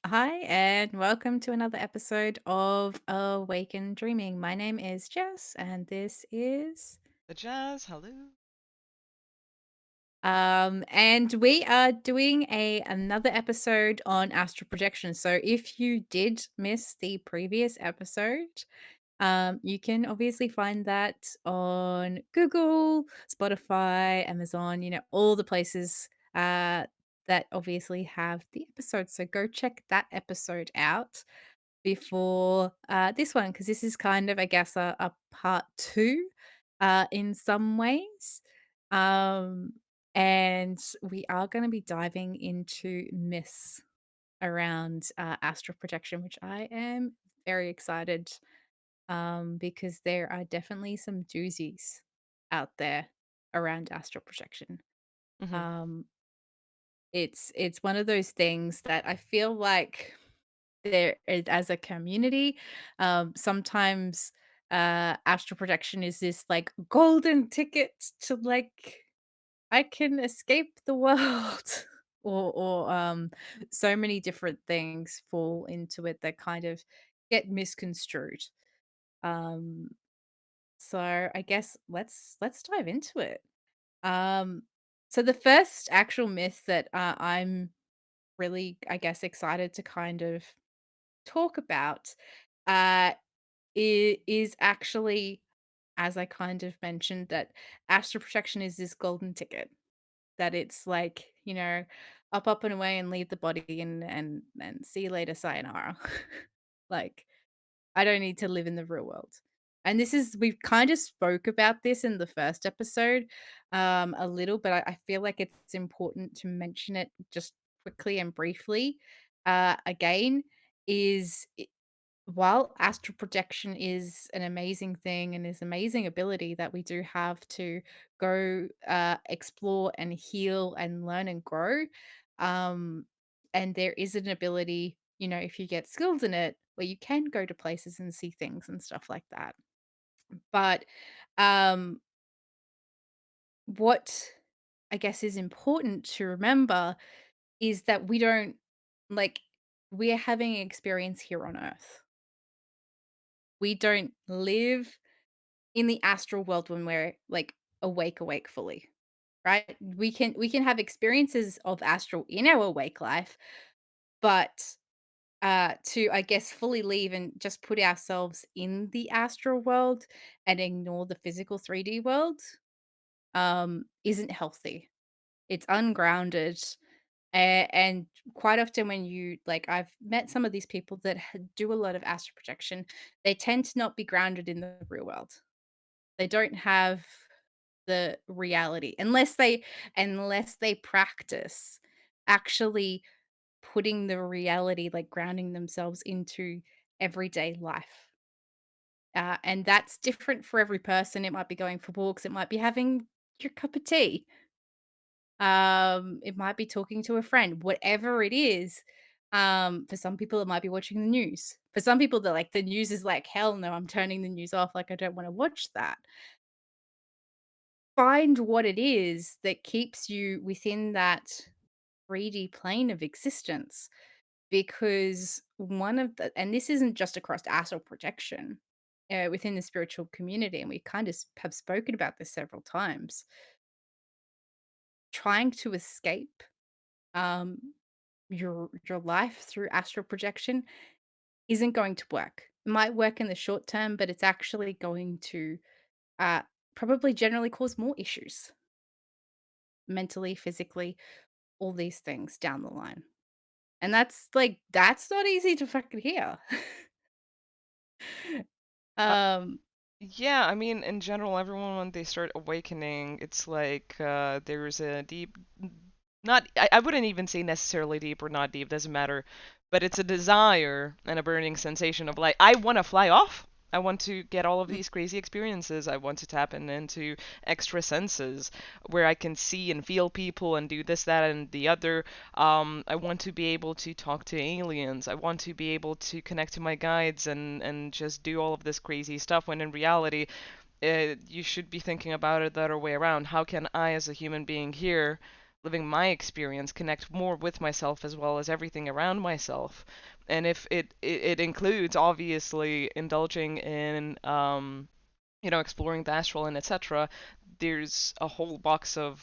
Hi, and welcome to another episode of Awaken Dreaming. My name is Jess, and this is. The jazz, hello. And we are doing another episode on astral projection. So if you did miss the previous episode, you can obviously find that on Google, Spotify, Amazon, all the places that obviously have the episode. So go check that episode out before this one, because this is kind of, I guess, a part two in some ways. Um, and we are going to be diving into myths around astral projection, which I am very excited because there are definitely some doozies out there around astral projection. Hmm. Um, it's one of those things that I feel like there is as a community, sometimes astral projection is this like golden ticket to like I can escape the world or so many different things fall into it that kind of get misconstrued. Um so I guess let's dive into it. Um so the first actual myth that I'm really, I guess, excited to kind of talk about uh is actually, as I kind of mentioned, that astral projection is this golden ticket, that it's like, up and away and leave the body and see you later, sayonara. Like, I don't need to live in the real world. And this is we've kind of spoke about this in the first episode, a little, but I feel like it's important to mention it just quickly and briefly. Again, is while astral projection is an amazing thing and is amazing ability that we do have to go explore and heal and learn and grow, um and there is an ability, if you get skilled in it, where you can go to places and see things and stuff like that. But um what I guess is important to remember is that we don't, like, we're having an experience here on earth. We don't live in the astral world when we're, like, awake fully, right? We can have experiences of astral in our awake life, but, to, I guess, fully leave and just put ourselves in the astral world and ignore the physical 3D world, isn't healthy. It's ungrounded, and quite often when you like, I've met some of these people that do a lot of astral projection, they tend to not be grounded in the real world. They don't have the reality unless they practice actually putting the reality, like grounding themselves into everyday life. And that's different for every person. It might be going for walks, it might be having your cup of tea, it might be talking to a friend, whatever it is. For some people, it might be watching the news. For some people, they're like, the news is like, hell no, I'm turning the news off. Like, I don't want to watch that. Find what it is that keeps you within that 3D plane of existence, because one of the and this isn't just across astral projection, within the spiritual community, and we kind of have spoken about this several times. Trying to escape um, your life through astral projection isn't going to work. It might work in the short term, but it's actually going to uh, probably generally cause more issues mentally, physically, all these things down the line. And that's not easy to fucking hear. Uh, um, yeah, I mean, in general, everyone when they start awakening, it's like there's a deep, not, I wouldn't even say necessarily deep or not deep, doesn't matter, but it's a desire and a burning sensation of like, I want to fly off. I want to get all of mm, these crazy experiences. I want to tap into extra senses where I can see and feel people and do this, that, and the other. I want to be able to talk to aliens. I want to be able to connect to my guides and just do all of this crazy stuff. When in reality, you should be thinking about it the other way around. How can I, as a human being here, living my experience, connect more with myself as well as everything around myself. And if it includes obviously indulging in exploring the astral and etc., there's a whole box of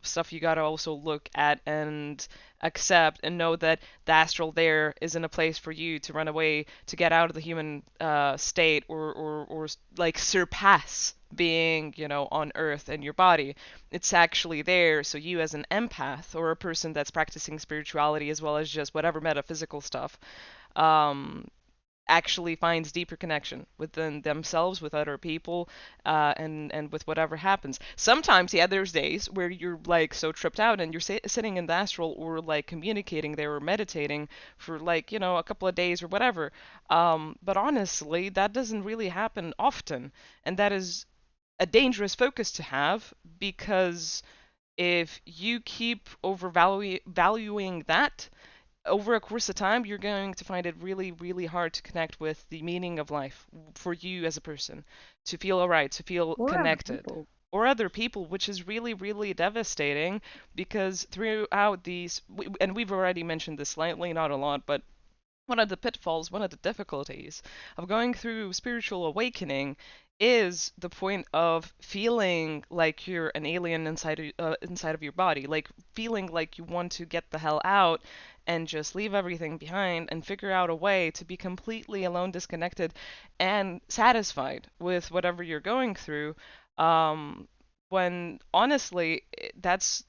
stuff you gotta also look at and accept and know that the astral there isn't a place for you to run away to get out of the human state or like surpass being on earth and your body. It's actually there so you as an empath or a person that's practicing spirituality as well as just whatever metaphysical stuff um, actually finds deeper connection within themselves, with other people, and with whatever happens. Sometimes, yeah, there's days where you're like so tripped out and you're sitting in the astral or like communicating there or meditating for like a couple of days or whatever. But honestly, that doesn't really happen often, and that is a dangerous focus to have because if you keep overvaluing that over a course of time, you're going to find it really, really hard to connect with the meaning of life for you as a person, to feel alright, to feel Or other connected. people. Or other people, which is really, really devastating because throughout and we've already mentioned this slightly, not a lot, but one of the pitfalls, one of the difficulties of going through spiritual awakening is the point of feeling like you're an alien inside of your body, like feeling like you want to get the hell out and just leave everything behind and figure out a way to be completely alone, disconnected, and satisfied with whatever you're going through. Um, when honestly, that's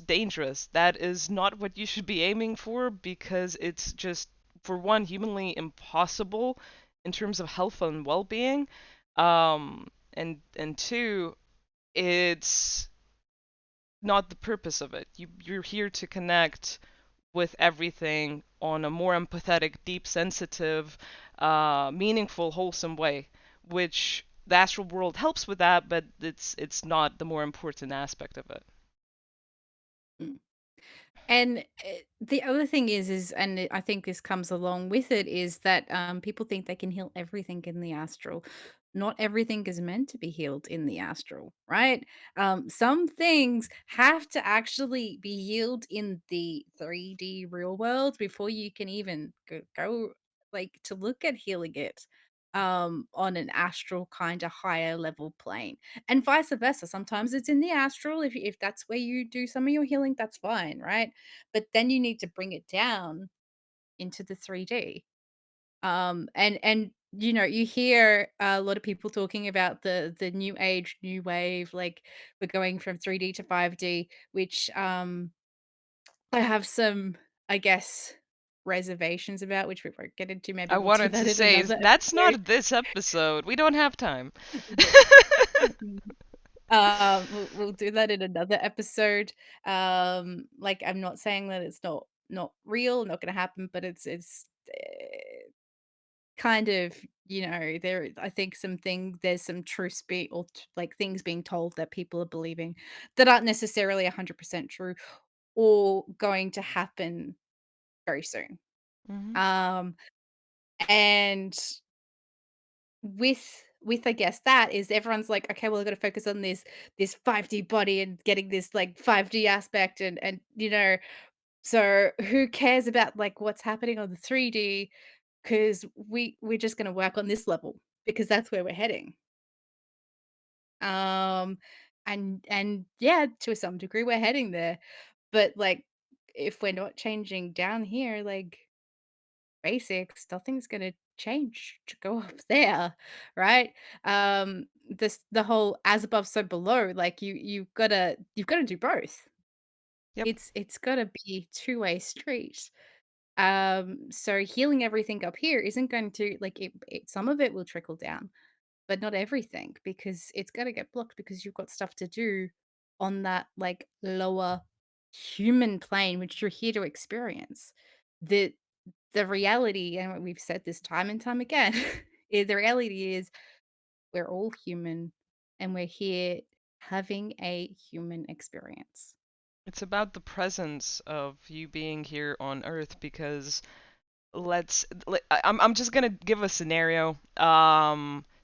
dangerous. That is not what you should be aiming for because it's just for one, humanly impossible in terms of health and well-being, and two, it's not the purpose of it. You're here to connect with everything on a more empathetic, deep, sensitive, meaningful, wholesome way, which the astral world helps with that, but it's not the more important aspect of it. Mm. And the other thing is, and I think this comes along with it, is that people think they can heal everything in the astral. Not everything is meant to be healed in the astral, right? Some things have to actually be healed in the 3D real world before you can even go like to look at healing it on an astral kind of higher level plane, and vice versa. Sometimes it's in the astral. If that's where you do some of your healing, that's fine, right? But then you need to bring it down into the 3D. And you hear a lot of people talking about the new age, new wave, like we're going from 3D to 5D, which I have some, I guess, reservations about, which we won't get into. Maybe I we'll do wanted that to in say another that's episode. not this episode. We don't have time. We'll do that in another episode. Like, I'm not saying that it's not real, not gonna happen, but it's kind of, there I think there's some truth be or like things being told that people are believing that aren't necessarily 100% true or going to happen very soon. Hmm. Um, and with I guess that is everyone's like, okay, well, I got to focus on this 5D body and getting this like 5D aspect, and so who cares about like what's happening on the 3D, because we're just going to work on this level because that's where we're heading. um and yeah, to some degree we're heading there, but like if we're not changing down here, like basics, nothing's gonna change to go up there, right? The whole as above, so below, like you've gotta do both. Yep. It's gotta be two-way street. So healing everything up here isn't going to like some of it will trickle down, but not everything, because it's gotta get blocked because you've got stuff to do on that like lower human plane, which you're here to experience. The the reality, and we've said this time and time again, the reality is we're all human and we're here having a human experience. It's about the presence of you being here on Earth because I'm just gonna give a scenario.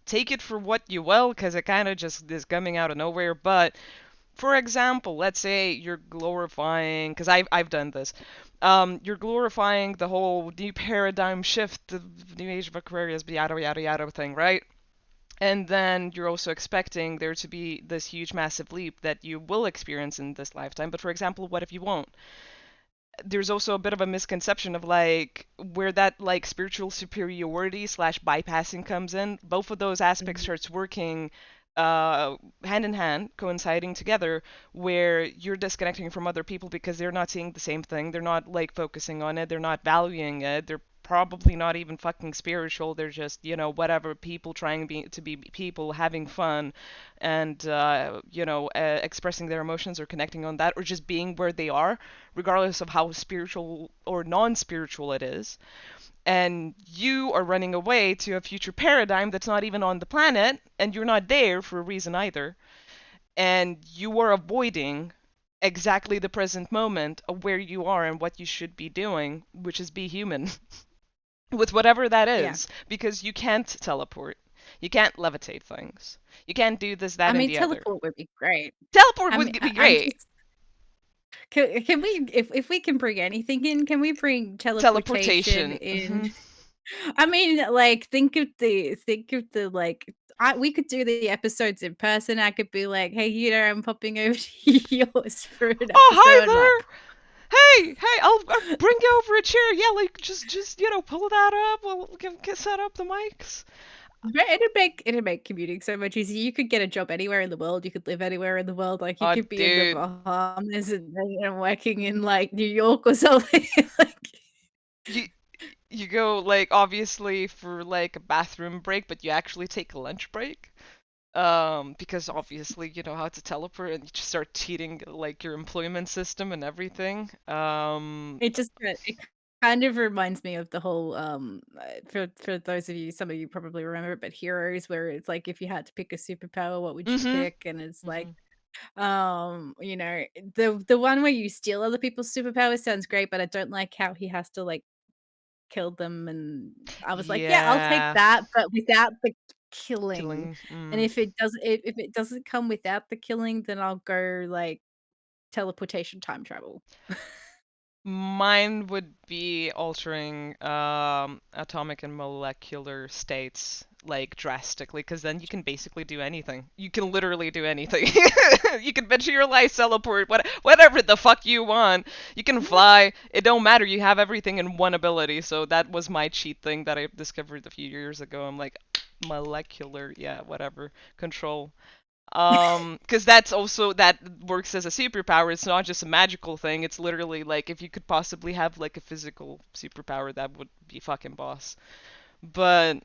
Take it for what you will, because it kind of just is coming out of nowhere. But For example, let's say you're glorifying, because I've done this. You're glorifying the whole new paradigm shift, the new age of Aquarius, yada yada yada thing, right? And then you're also expecting there to be this huge, massive leap that you will experience in this lifetime. But for example, what if you won't? There's also a bit of a misconception of like where that like spiritual superiority slash bypassing comes in. Both of those aspects Mhm. starts working hand in hand, coinciding together, where you're disconnecting from other people because they're not seeing the same thing. They're not like focusing on it. They're not valuing it. They're probably not even fucking spiritual. They're just, whatever, people trying to be people, having fun, and expressing their emotions or connecting on that, or just being where they are, regardless of how spiritual or non-spiritual it is. And you are running away to a future paradigm that's not even on the planet, and you're not there for a reason either. And you are avoiding exactly the present moment of where you are and what you should be doing, which is be human with whatever that Yeah. is, because you can't teleport. You can't levitate things. You can't do this, I that, and mean, the other. teleport would be great. Teleport I would mean, be I'm great. just can we if we can bring anything in, can we bring teleportation Teleportation. in? I mean, like, we could do the episodes in person. I could be like, "Hey, I'm popping over to yours for an Oh, hi episode." Like, there. Hey, I'll bring you over a chair. Yeah, like just pull that up. We'll get set up the mics. but it'd make commuting so much easier. You could get a job anywhere in the world. You could live anywhere in the world. Like, you Oh, could be in the dude, Bahamas and then, working in, like, New York or something. Like, you you go like obviously for like a bathroom break, but you actually take a lunch break. Because obviously you know how to teleport, and you just start cheating like your employment system and everything. it kind of reminds me of the whole, for those of you, some of you probably remember it, but Heroes, where it's like if you had to pick a superpower, what would you Mhm. pick? And it's like, Mhm. the one where you steal other people's superpowers sounds great, but I don't like how he has to, like, kill them, and I was like, "Yeah, I'll take Yeah. that, but without the killing." Killing. And if it doesn't come without the killing, then I'll go, like, teleportation time travel. Mine would be altering atomic and molecular states like drastically, because then you can basically do anything. You can literally do anything. You can venture your life, teleport, whatever the fuck you want. You can fly. It don't matter. You have everything in one ability. So that was my cheat thing that I discovered a few years ago. I'm like, molecular, yeah, whatever, control. Because that's also that works as a superpower. It's not just a magical thing. It's literally like if you could possibly have like a physical superpower, that would be fucking boss. But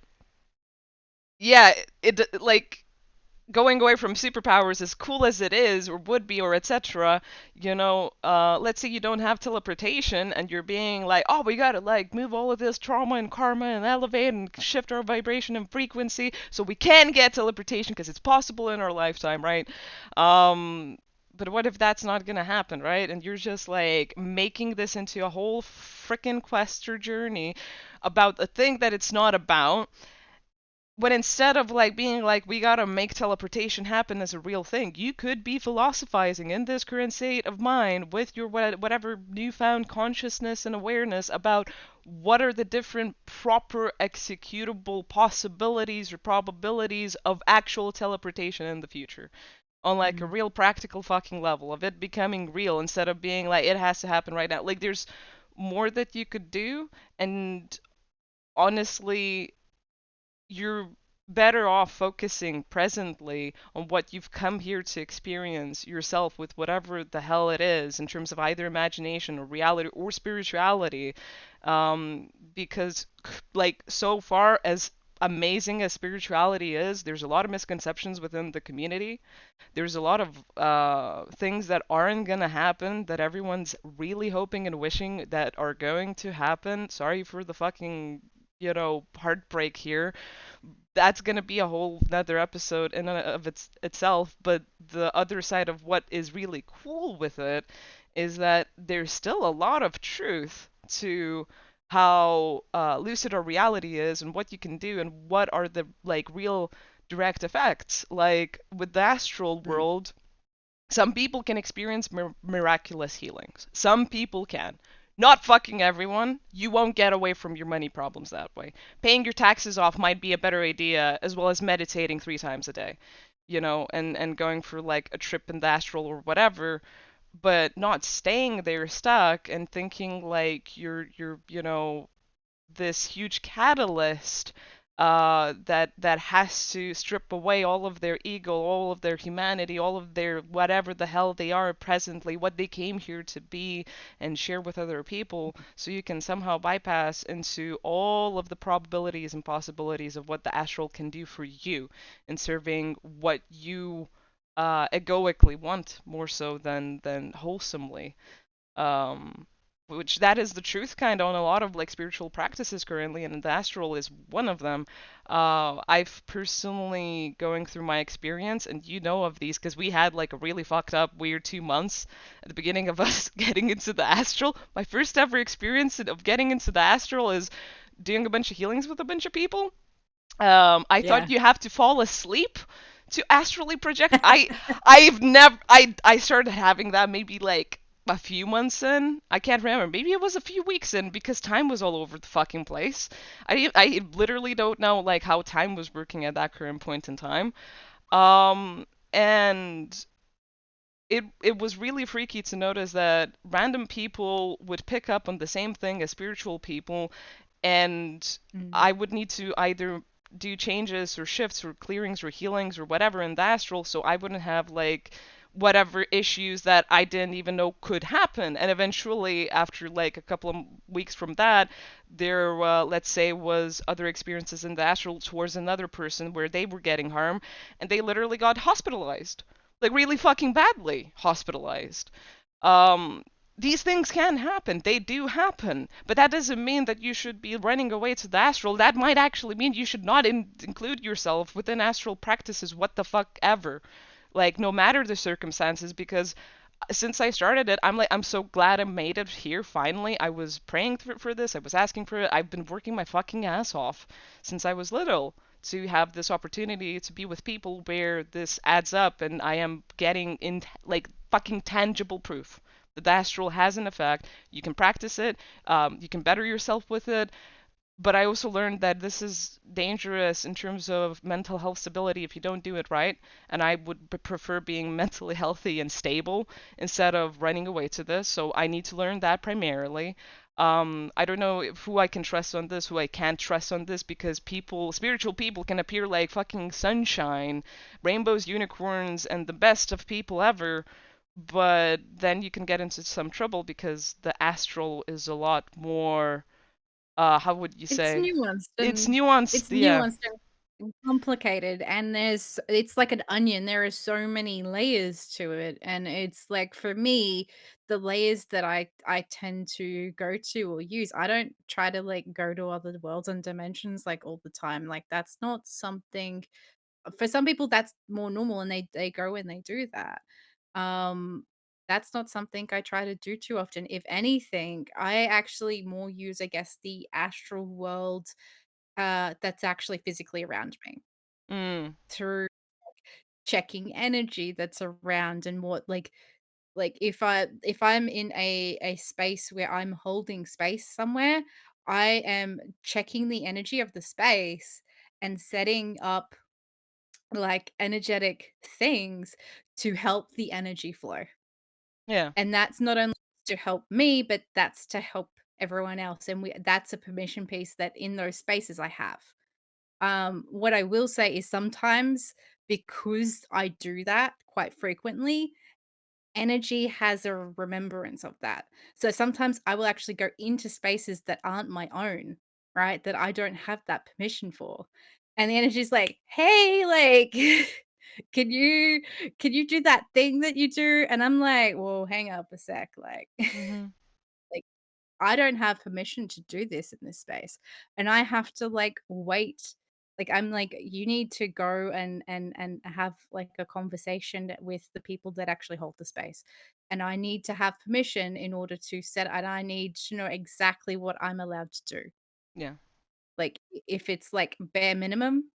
yeah, it like going away from superpowers, as cool as it is or would be or etc. Let's say you don't have teleportation and you're being like, oh, we gotta like move all of this trauma and karma and elevate and shift our vibration and frequency so we can get teleportation because it's possible in our lifetime, right? um but what if that's not gonna happen, right? And you're just like making this into a whole freaking quest or journey about a thing that it's not about, when instead of like being like we gotta make teleportation happen as a real thing, you could be philosophizing in this current state of mind with your whatever newfound consciousness and awareness about what are the different proper executable possibilities or probabilities of actual teleportation in the future, on like a Mhm. real practical fucking level of it becoming real, instead of being like it has to happen right now. Like there's more that you could do, and honestly you're better off focusing presently on what you've come here to experience yourself with whatever the hell it is in terms of either imagination or reality or spirituality. Because like so far as amazing as spirituality is, there's a lot of misconceptions within the community. There's a lot of things that aren't gonna happen that everyone's really hoping and wishing that are going to happen. Sorry for the fucking heartbreak here. That's gonna be a whole another episode in and of itself. But the other side of what is really cool with it is that there's still a lot of truth to how lucid our reality is and what you can do and what are the like real direct effects. Like with the astral Mm. world, Some people can experience miraculous healings. Some people can. Not fucking everyone. You won't get away from your money problems that way. Paying your taxes off might be a better idea, as well as meditating 3 times a day, and going for like a trip in the astral or whatever, but not staying there stuck and thinking like you're this huge catalyst that has to strip away all of their ego, all of their humanity, all of their whatever the hell they are presently, what they came here to be, and share with other people, so you can somehow bypass into all of the probabilities and possibilities of what the astral can do for you in serving what you egoically want more so than wholesomely. um which that is the truth kind of on a lot of like spiritual practices currently, and the astral is one of them. I've personally going through my experience, and you know of these because we had like a really fucked up weird 2 months at the beginning of us getting into the astral. My first ever experience of getting into the astral is doing a bunch of healings with a bunch of people. I thought Yeah. you have to fall asleep to astrally project. I've never I started having that maybe like a few months in. I can't remember. Maybe it was a few weeks in because time was all over the fucking place. I literally don't know like how time was working at that current point in time. And it was really freaky to notice that random people would pick up on the same thing as spiritual people, and Mm. I would need to either do changes or shifts or clearings or healings or whatever in the astral, so I wouldn't have like whatever issues that I didn't even know could happen. And eventually, after like a couple of weeks from that, there, let's say, was other experiences in the astral towards another person where they were getting harm, and they literally got hospitalized, like really fucking badly hospitalized. Um, these things can happen. They do happen. But that doesn't mean that you should be running away to the astral. That might actually mean you should not include yourself within astral practices, what the fuck ever. Like, no matter the circumstances, because since I started it, I'm so glad I made it here finally. I was praying for this. I was asking for it. I've been working my fucking ass off since I was little to have this opportunity to be with people where this adds up, and I am getting in like fucking tangible proof that the astral has an effect. You can practice it. You can better yourself with it, but I also learned that this is dangerous in terms of mental health stability if you don't do it right. And I would prefer being mentally healthy and stable instead of running away to this. So I need to learn that primarily. I don't know who I can trust on this, who I can't trust on this, because people, spiritual people, can appear like fucking sunshine, rainbows, unicorns, and the best of people ever. But then you can get into some trouble because the astral is a lot more, how would you It's say? nuanced It's and nuanced, it's yeah. nuanced and complicated, and it's like an onion. There are so many layers to it, and it's like for me, the layers that I tend to go to or use, I don't try to like go to other worlds and dimensions like all the time. Like that's not something for some people that's more normal and they go and they do that. Um that's not something I try to do too often. If anything, I actually more use, I guess, the astral world that's actually physically around me Mm, through checking energy that's around and what like if I'm in a space where I'm holding space somewhere, I am checking the energy of the space and setting up like energetic things to help the energy flow. yeah, And that's not only to help me, but that's to help everyone else. And that's a permission piece that in those spaces I have. What I will say is sometimes because I do that quite frequently, energy has a remembrance of that. So sometimes I will actually go into spaces that aren't my own, right? That I don't have that permission for. And the energy's like, "Hey, like can you can you do that thing that you do?" And I'm like, "Well, hang up a sec, like mhm, like I don't have permission to do this in this space." And I have to like wait. Like I'm like, you need to go and have like a conversation with the people that actually hold the space. And I need to have permission in order to set and I need to know exactly what I'm allowed to do. yeah, Like if it's like bare minimum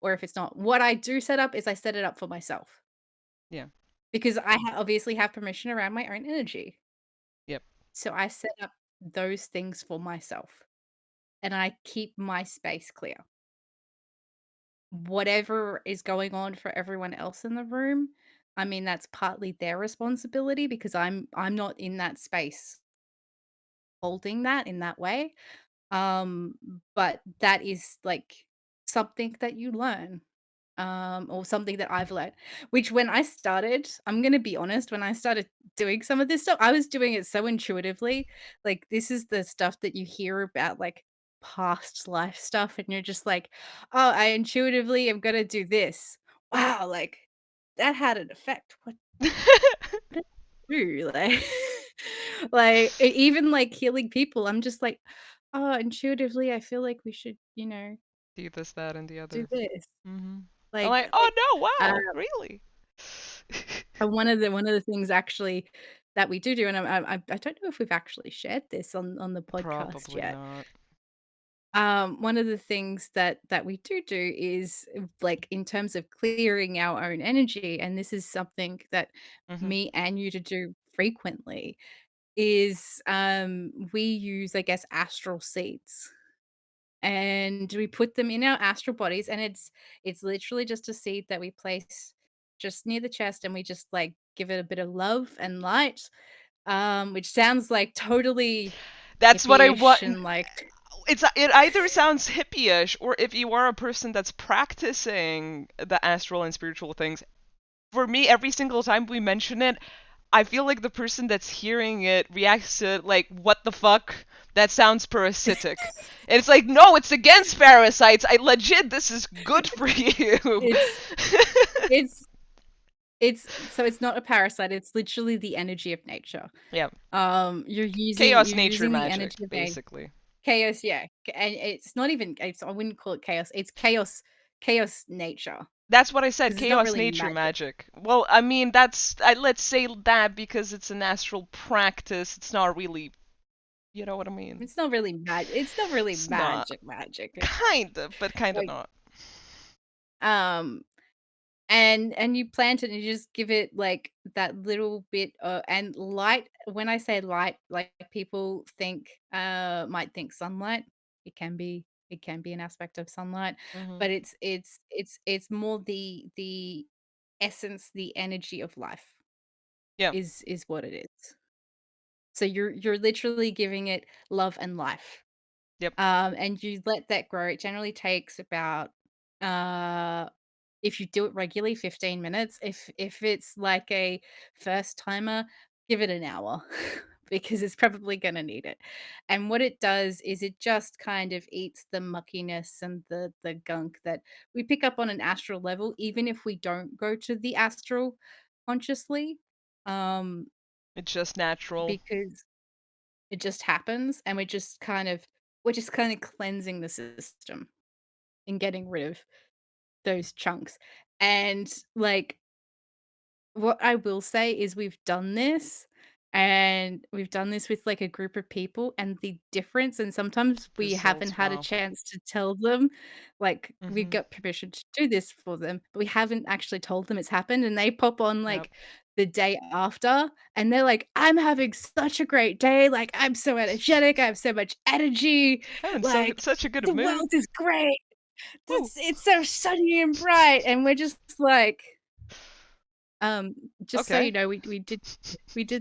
or if it's not. What I do set up is I set it up for myself. yeah. because obviously have permission around my own energy. Yep. So I set up those things for myself and I keep my space clear. Whatever is going on for everyone else in the room, I mean, that's partly their responsibility because I'm not in that space holding that in that way. Um, but that is like something that you learn, or something that I've learned. Which when I started, I'm gonna be honest, when I started doing some of this stuff, I was doing it so intuitively. Like this is the stuff that you hear about like past life stuff, and you're just like, oh, I intuitively am gonna do this. Wow, like that had an effect. What did it do? Like, even like healing people, I'm just like, oh, intuitively, I feel like we should, Do this, that, and the do other. this. Hmm. I'm Like, like, oh no, uh, wow, really? one of the things actually that we do, and I don't know if we've actually shared this on the podcast Probably yet. not. One of the things that we do is like in terms of clearing our own energy, and this is something that Hmm. me and you to do frequently is we use, I guess, astral seeds. And we put them in our astral bodies, and it's literally just a seed that we place just near the chest, and we just like give it a bit of love and light, which sounds like totally That's what I hippie-ish want. and like It either sounds hippie-ish, or if you are a person that's practicing the astral and spiritual things, for me, every single time we mention it, I feel like the person that's hearing it reacts to it like, what the fuck? That sounds parasitic. And it's like, no, it's against parasites. I legit, this is good for you. it's it's so it's not a parasite, it's literally the energy of nature. Yeah. You're Chaos nature using the magic, energy of basically. chaos, yeah, and it's not even I wouldn't call it chaos, it's chaos nature That's what I said, because it's not chaos really nature magic. magic. Well, I mean, let's say that because it's an astral practice, it's not really, you know what I mean? It's not really It's not. magic. Kinda, but kinda Like, not. um, and you plant it and you just give it, like, that little bit, and light when I say light, like, people might think sunlight. It can be an aspect of sunlight, Hmm. but it's more the essence, the energy of life Yeah. is what it is. So you're literally giving it love and life. Yep. And you let that grow. It generally takes about, uh, if you do it regularly, 15 minutes. If it's like a first timer, give it an hour because it's probably gonna need it. And what it does is it just kind of eats the muckiness and the gunk that we pick up on an astral level, even if we don't go to the astral consciously. Um, It's just natural. because it just happens, and we're just kind of cleansing the system and getting rid of those chunks. And, like, what I will say is we've done this, and we've done this with, like, a group of people, and the difference and sometimes we haven't Results, had a wow. chance to tell them, like, we Hmm. got permission to do this for them, but we haven't actually told them it's happened, and they pop on, Yep. like, the day after, and they're like, "I'm having such a great day, like, I'm so energetic, I have so much energy, I'm in like, such a good the mood. world is great, Woo. it's so sunny and bright," and we're just like um, just so you Okay. know, we did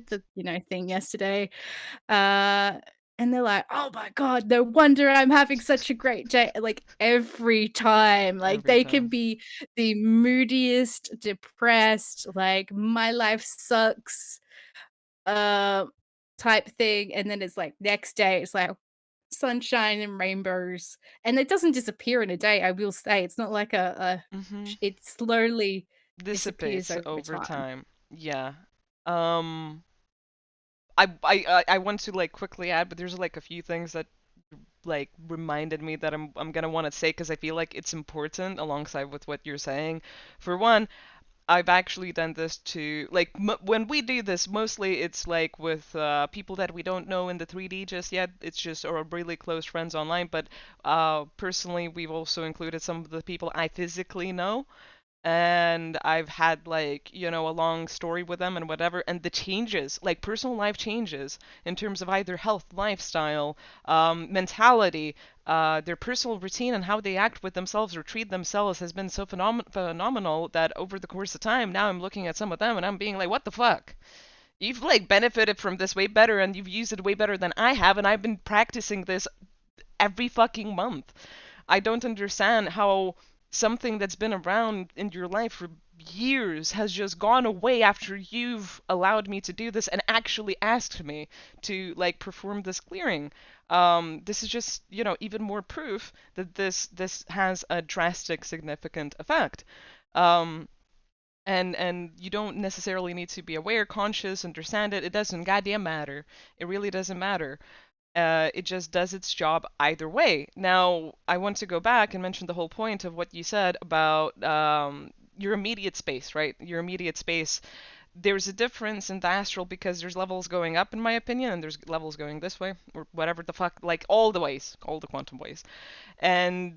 the, thing yesterday, uh, and they're like, "Oh my god, no wonder I'm having such a great day." Like, every time, like, Every they can time. be the moodiest, depressed, like, "My life sucks," uh, type thing, and then it's like, next day, it's like sunshine and rainbows, and it doesn't disappear in a day, I will say, it's not like a Hmm. it slowly disappears Dissipates over over time. time. Yeah. Um, I want to like quickly add, but there's like a few things that like reminded me that I'm gonna want to say because I feel like it's important alongside with what you're saying. For one, I've actually done this to like when we do this, mostly it's like with people that we don't know in the 3D just yet. It's just our really close friends online. But personally, we've also included some of the people I physically know. and I've had like, a long story with them and whatever, and the changes, like personal life changes in terms of either health, lifestyle, mentality, their personal routine and how they act with themselves or treat themselves has been so phenomenal that over the course of time, now I'm looking at some of them and I'm being like, what the fuck? You've like benefited from this way better and you've used it way better than I have, and I've been practicing this every fucking month. I don't understand how something that's been around in your life for years has just gone away after you've allowed me to do this and actually asked me to like perform this clearing. This is just, even more proof that this has a drastic, significant effect. Um, and you don't necessarily need to be aware, conscious, understand it. It doesn't goddamn matter. It really doesn't matter. It just does its job either way. Now, I want to go back and mention the whole point of what you said about your immediate space, right? Your immediate space. There's a difference in the astral because there's levels going up, in my opinion, and there's levels going this way, or whatever the fuck, like all the ways, all the quantum ways. And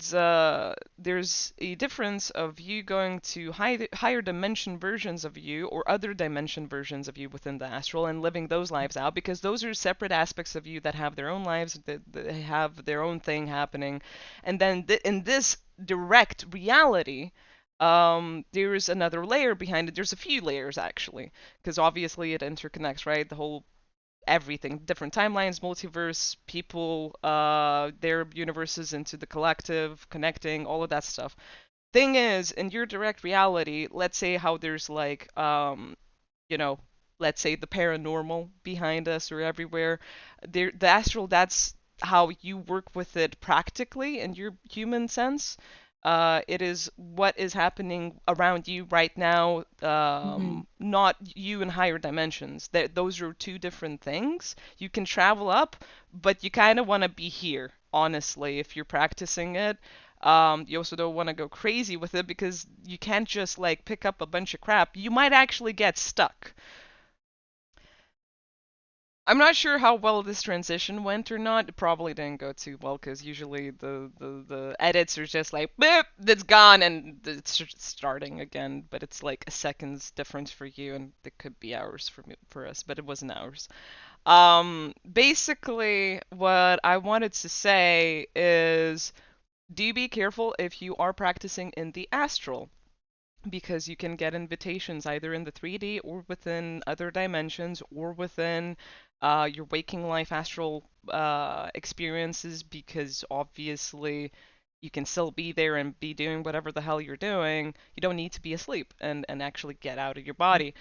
there's a difference of you going to higher dimension versions of you or other dimension versions of you within the astral and living those lives out, because those are separate aspects of you that have their own lives, that have their own thing happening. And then in this direct reality, there's another layer behind it. There's a few layers actually, because obviously it interconnects, right? The whole everything, different timelines, multiverse, people, their universes into the collective, connecting, all of that stuff. Thing is, in your direct reality, let's say how there's like, you know, let's say the paranormal behind us or everywhere. There, the astral, that's how you work with it practically in your human sense. It is what is happening around you right now, Mhm. not you in higher dimensions. Those are two different things. You can travel up, but you kind of want to be here, honestly, if you're practicing it. You also don't want to go crazy with it because you can't just like pick up a bunch of crap. You might actually get stuck. I'm not sure how well this transition went or not. It probably didn't go too well because usually the edits are just like, boop, it's gone and it's just starting again. But it's like a second's difference for you, and it could be hours for me, for us, but it wasn't hours. Basically, what I wanted to say is, do be careful if you are practicing in the astral, because you can get invitations either in the 3D or within other dimensions or within your waking life astral experiences, because obviously you can still be there and be doing whatever the hell you're doing. You don't need to be asleep and actually get out of your body.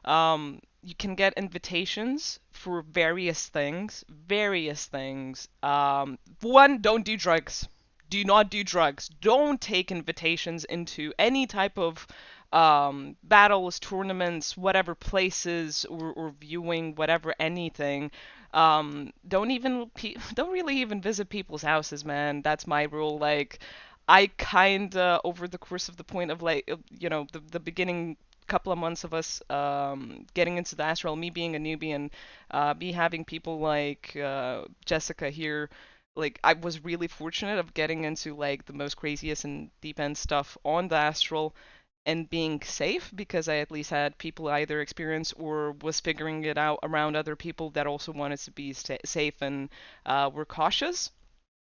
You can get invitations for various things. Various things. One, don't do drugs. Do not do drugs. Don't take invitations into any type of battles, tournaments, whatever places, or viewing whatever anything. Don't really even visit people's houses, man. That's my rule. Like, I kinda over the course of the point of like, the beginning couple of months of us getting into the astral, me being a newbie and me having people like Jessica here, like I was really fortunate of getting into like the most craziest and deep end stuff on the astral and being safe, because I at least had people either experience or was figuring it out around other people that also wanted to be safe and were cautious.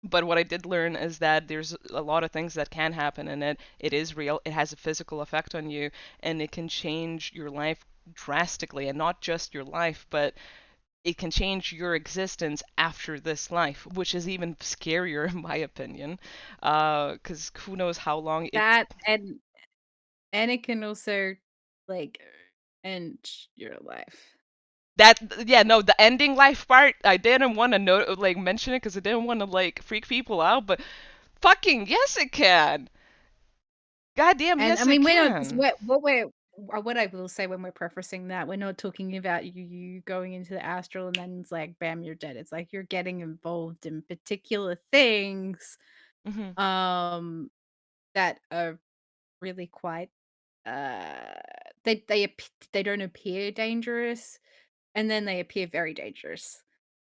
But what I did learn is that there's a lot of things that can happen in it. It is real. It has a physical effect on you, and it can change your life drastically, and not just your life, but it can change your existence after this life, which is even scarier in my opinion. Because who knows how long it. That and it can also, like, end your life. That, yeah, no, the ending life part, I didn't want to know, like, mention it because I didn't want to like freak people out, but fucking yes, it can. Goddamn, And I yes, it mean, we're not 'cause can. what I will say when we're prefacing that, we're not talking about you going into the astral and then it's like, bam, you're dead. It's like you're getting involved in particular things, Mhm. um, that are really quite, uh, they don't appear dangerous, and then they appear very dangerous.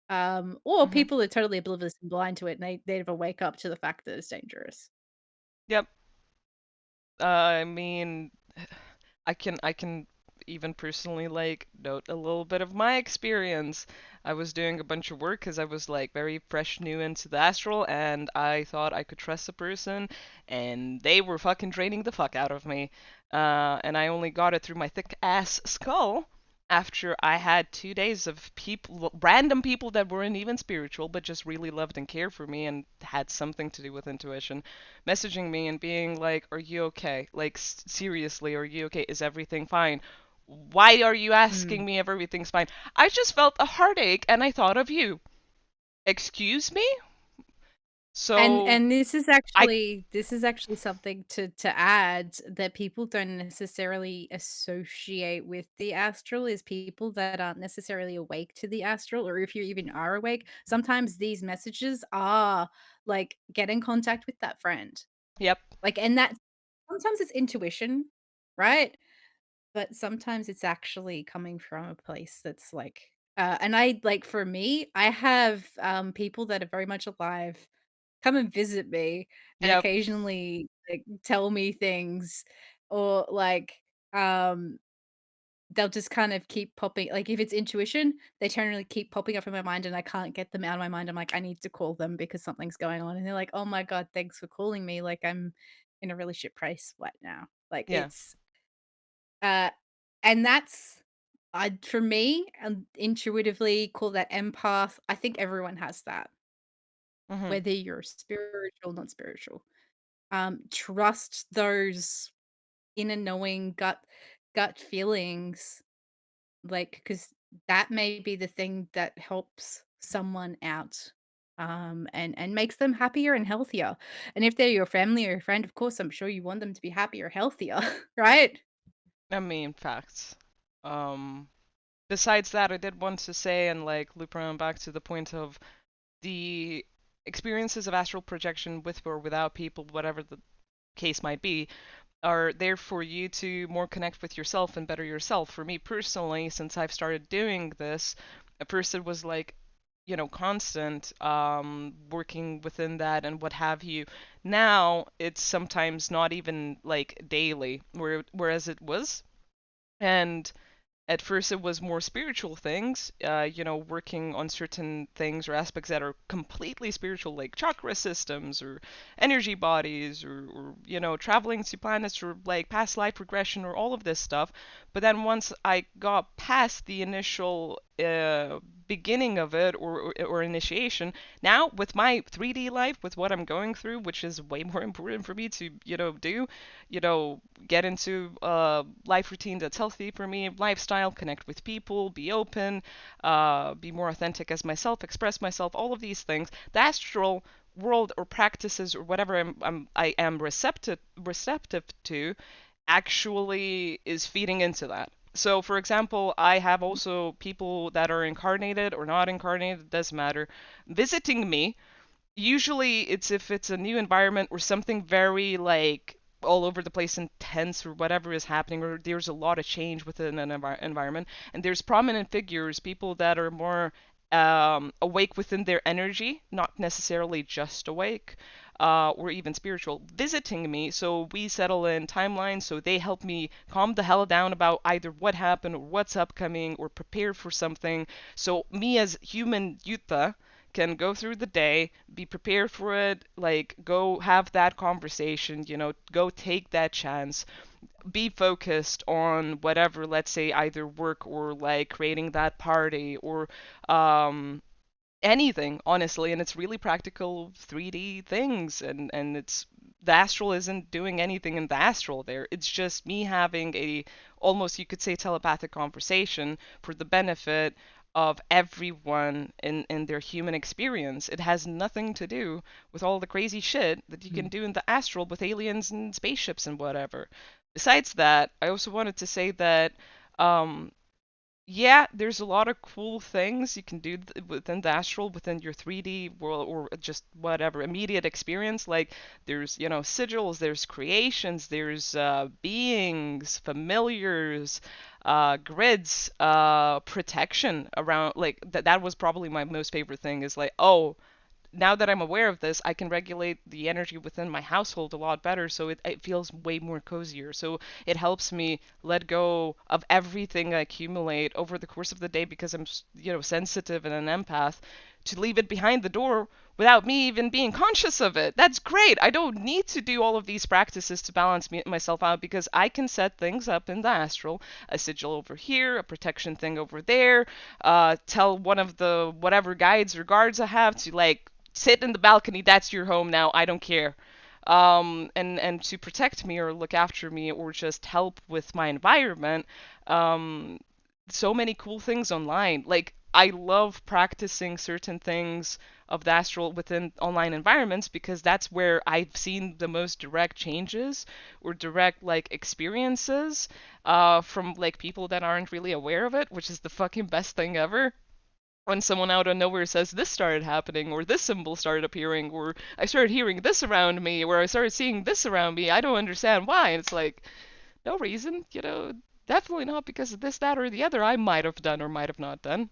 Or Mhm. people are totally oblivious and blind to it, and they never wake up to the fact that it's dangerous. Yep. I mean, I can even personally like note a little bit of my experience. I was doing a bunch of work because I was like very fresh new into the astral, and I thought I could trust a person, and they were fucking draining the fuck out of me. And I only got it through my thick ass skull after I had 2 days of people, random people that weren't even spiritual, but just really loved and cared for me and had something to do with intuition, messaging me and being like, "Are you okay? Like, seriously, are you okay? Is everything fine? Why are you Mm. asking me if everything's fine? I just felt a heartache and I thought of you. Excuse me?" So, And I, this is actually something to add that people don't necessarily associate with the astral is people that aren't necessarily awake to the astral, or if you even are awake, sometimes these messages are like get in contact with that friend. yep, Like, and that sometimes it's intuition, right? But sometimes it's actually coming from a place that's like and I like for me, I have people that are very much alive come and visit me and yep, occasionally like tell me things or like um they'll just kind of keep popping like if it's intuition, they generally keep popping up in my mind and I can't get them out of my mind. I'm like, I need to call them because something's going on. And they're like, oh my God, thanks for calling me. Like I'm in a really shit place right now. Like yeah, it's uh and that's for me, intuitively call that empath. I think everyone has that, mhm, whether you're spiritual, not spiritual. Trust those inner knowing gut feelings, like because that may be the thing that helps someone out, and makes them happier and healthier. And if they're your family or your friend, of course, I'm sure you want them to be happier, healthier, right? I mean, facts. Um, Besides that, I did want to say and like loop around back to the point of the experiences of astral projection with or without people, whatever the case might be, are there for you to more connect with yourself and better yourself. For me personally, since I've started doing this, at first it was like, constant working within that and what have you. Now it's sometimes not even like daily, whereas it was. And at first it was more spiritual things, working on certain things or aspects that are completely spiritual, like chakra systems or energy bodies or traveling to planets or like past life regression or all of this stuff. But then once I got past the initial beginning of it or initiation, now with my 3D life, with what I'm going through, which is way more important for me to, do, get into a life routine that's healthy for me, lifestyle, connect with people, be open, be more authentic as myself, express myself, all of these things. The astral world or practices or whatever I am receptive to actually is feeding into that. So, for example, I have also people that are incarnated or not incarnated, it doesn't matter, visiting me. Usually it's if it's a new environment or something very like all over the place intense or whatever is happening or there's a lot of change within an environment and there's prominent figures, people that are more awake within their energy, not necessarily just awake, or even spiritual, visiting me. So we settle in timelines, so they help me calm the hell down about either what happened or what's upcoming or prepare for something. So me as human Yuta can go through the day, be prepared for it, like go have that conversation, go take that chance, be focused on whatever, let's say either work or like creating that party or um anything, honestly. And it's really practical 3D things, and it's the astral isn't doing anything in the astral there. It's just me having a almost, you could say, telepathic conversation for the benefit of everyone in their human experience. It has nothing to do with all the crazy shit that you can Mhm. do in the astral with aliens and spaceships and whatever. Besides that, I also wanted to say that um, yeah, there's a lot of cool things you can do within the astral, within your 3D world, or just whatever immediate experience. Like there's, sigils, there's creations, there's beings, familiars, grids, protection around. Like that was probably my most favorite thing. Is like, oh, now that I'm aware of this, I can regulate the energy within my household a lot better, so it feels way more cozier. So it helps me let go of everything I accumulate over the course of the day because I'm, sensitive and an empath, to leave it behind the door without me even being conscious of it. That's great. I don't need to do all of these practices to balance myself out because I can set things up in the astral, a sigil over here, a protection thing over there, tell one of the whatever guides or guards I have to like sit in the balcony. That's your home now. I don't care. And to protect me or look after me or just help with my environment. Um, so many cool things online. Like I love practicing certain things of the astral within online environments because that's where I've seen the most direct changes or direct like experiences from like people that aren't really aware of it, which is the fucking best thing ever. When someone out of nowhere says this started happening or this symbol started appearing or I started hearing this around me or I started seeing this around me, I don't understand why. And it's like, no reason, definitely not because of this, that, or the other I might have done or might have not done,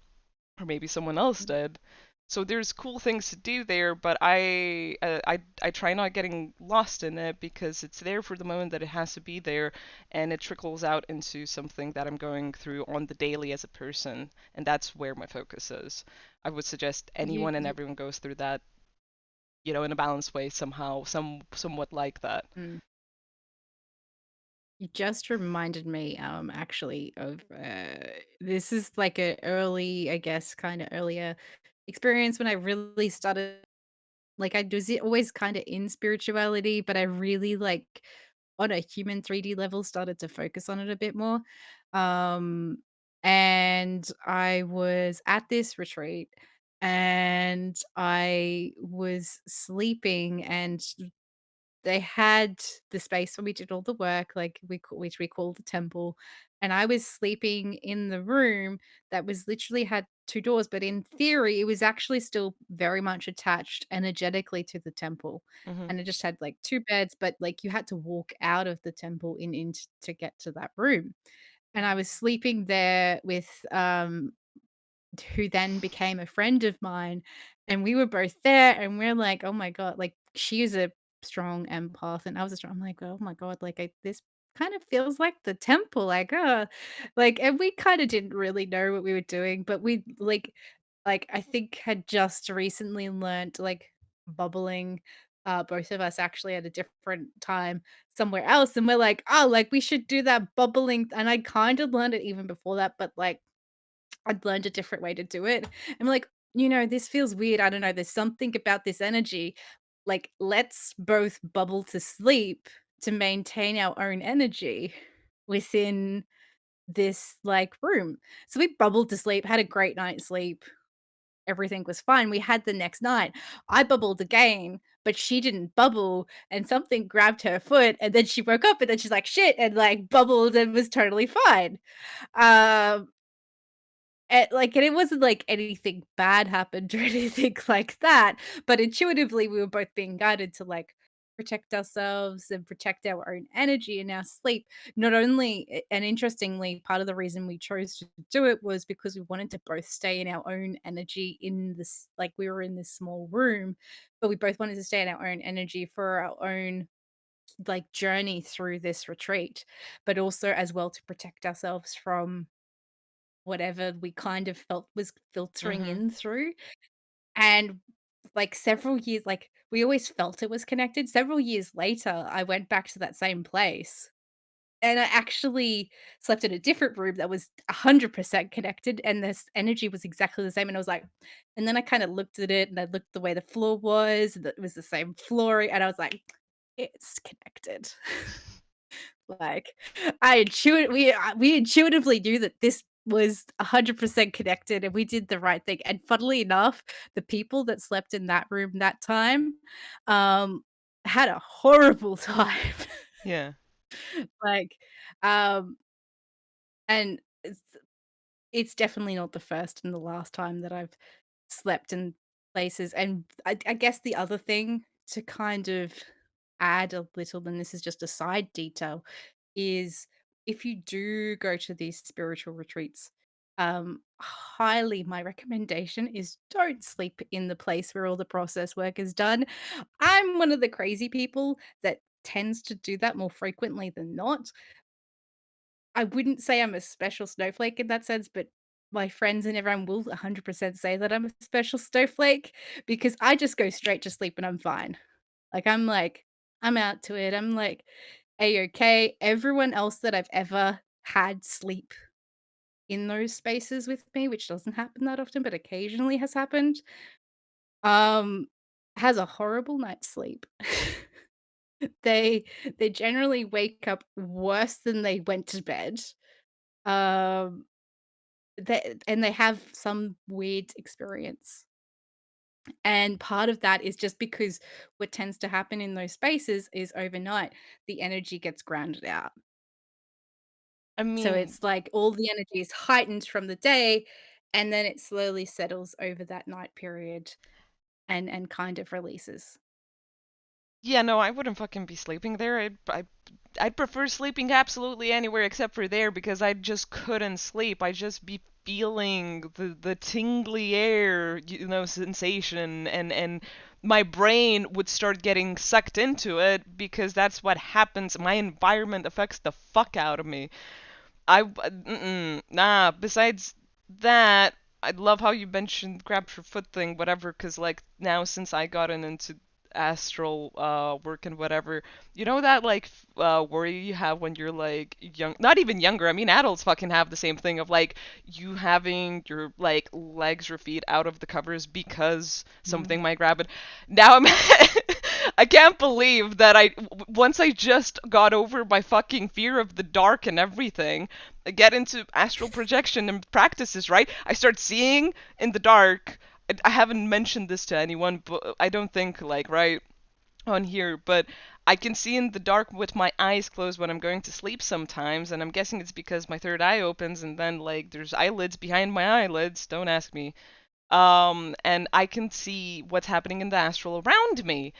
or maybe someone else did. So there's cool things to do there, but I try not getting lost in it because it's there for the moment that it has to be there, and it trickles out into something that I'm going through on the daily as a person, and that's where my focus is. I would suggest You anyone and you everyone goes through that, in a balanced way somehow, somewhat like that. mm. You just reminded me, actually of, this is like a early, I guess, kinda earlier experience when I really started like, I was always kinda in spirituality, but I really, like, on a human 3D level, started to focus on it a bit more. Um, and I was at this retreat, and I was sleeping, and they had the space where we did all the work, like, which we call the temple, and I was sleeping in the room that was literally had 2 doors, but in theory, it was actually still very much attached energetically to the temple, Mhm. and it just had, like, 2 beds, but, like, you had to walk out of the temple in to get to that room, and I was sleeping there with, who then became a friend of mine, and we were both there, and we're like, "Oh my god," like, she is a strong empath, and I was a strong I'm like, "Oh my god," like, this kind of feels like the temple, like, and we kinda didn't really know what we were doing, but we, I think had just recently learnt, like, bubbling, both of us actually at a different time somewhere else, and we're like, "Oh, like, we should do that bubbling," and I kinda learned it even before that, but, like, I'd learned a different way to do it. I'm like, this feels weird. I don't know. There's something about this energy. Like, let's both bubble to sleep to maintain our own energy within this like room. So we bubbled to sleep, had a great night's sleep. Everything was fine. We had the next night. I bubbled again, but she didn't bubble, and something grabbed her foot, and then she woke up, and then she's like, "Shit," and like bubbled and was totally fine. Um, and it wasn't like anything bad happened or anything like that, but intuitively, we were both being guided to, like, protect ourselves and protect our own energy in our sleep. Not only and interestingly, part of the reason we chose to do it was because we wanted to both stay in our own energy in this like, we were in this small room, but we both wanted to stay in our own energy for our own, like, journey through this retreat, but also as well to protect ourselves from whatever we kind of felt was filtering Mhm. in through, and, like, several years we always felt it was connected. Several years later, I went back to that same place, and I actually slept in a different room that was 100% connected, and this energy was exactly the same, and I was like and then I kinda looked at it, and I looked the way the floor was, and it was the same flooring, and I was like, "It's connected." Like, we intuitively knew that this was 100% connected, and we did the right thing, and funnily enough, the people that slept in that room that time, um, had a horrible time. Yeah. Like, um, and it's definitely not the first and the last time that I've slept in places, and I guess the other thing to kind of add a little, and this is just a side detail, is if you do go to these spiritual retreats, Highly my recommendation is don't sleep in the place where all the process work is done. I'm one of the crazy people that tends to do that more frequently than not. I wouldn't say I'm a special snowflake in that sense, but my friends and everyone will 100% say that I'm a special snowflake because I just go straight to sleep and I'm fine. Like, I'm out to it. I'm like, A-okay. Everyone else that I've ever had sleep in those spaces with me, which doesn't happen that often, but occasionally has happened, um, has a horrible night's sleep. They they generally wake up worse than they went to bed. Um, they have some weird experience. And part of that is just because what tends to happen in those spaces is overnight, the energy gets grounded out. I So mean, it's like all the energy is heightened from the day, and then it slowly settles over that night period and kind of releases. yeah, no, I wouldn't fucking be sleeping there. I'd prefer sleeping absolutely anywhere except for there because I just couldn't sleep. I'd just be feeling the tingly air, sensation, and my brain would start getting sucked into it because that's what happens. My environment affects the fuck out of me. Nah. Besides that, I love how you mentioned grab your foot thing, whatever. Cause like now since I gotten into astral work and whatever, you know that like worry you have when you're like young, not even younger. I mean, adults fucking have the same thing of like you having your like legs or feet out of the covers because Mhm. something might grab it. Now I'm I can't believe that once I just got over my fucking fear of the dark and everything, I get into astral projection and practices, right? I start seeing in the dark. I haven't mentioned this to anyone, but I don't think like right on here, but I can see in the dark with my eyes closed when I'm going to sleep sometimes, and I'm guessing it's because my third eye opens and then like there's eyelids behind my eyelids. Don't ask me. And I can see what's happening in the astral around me,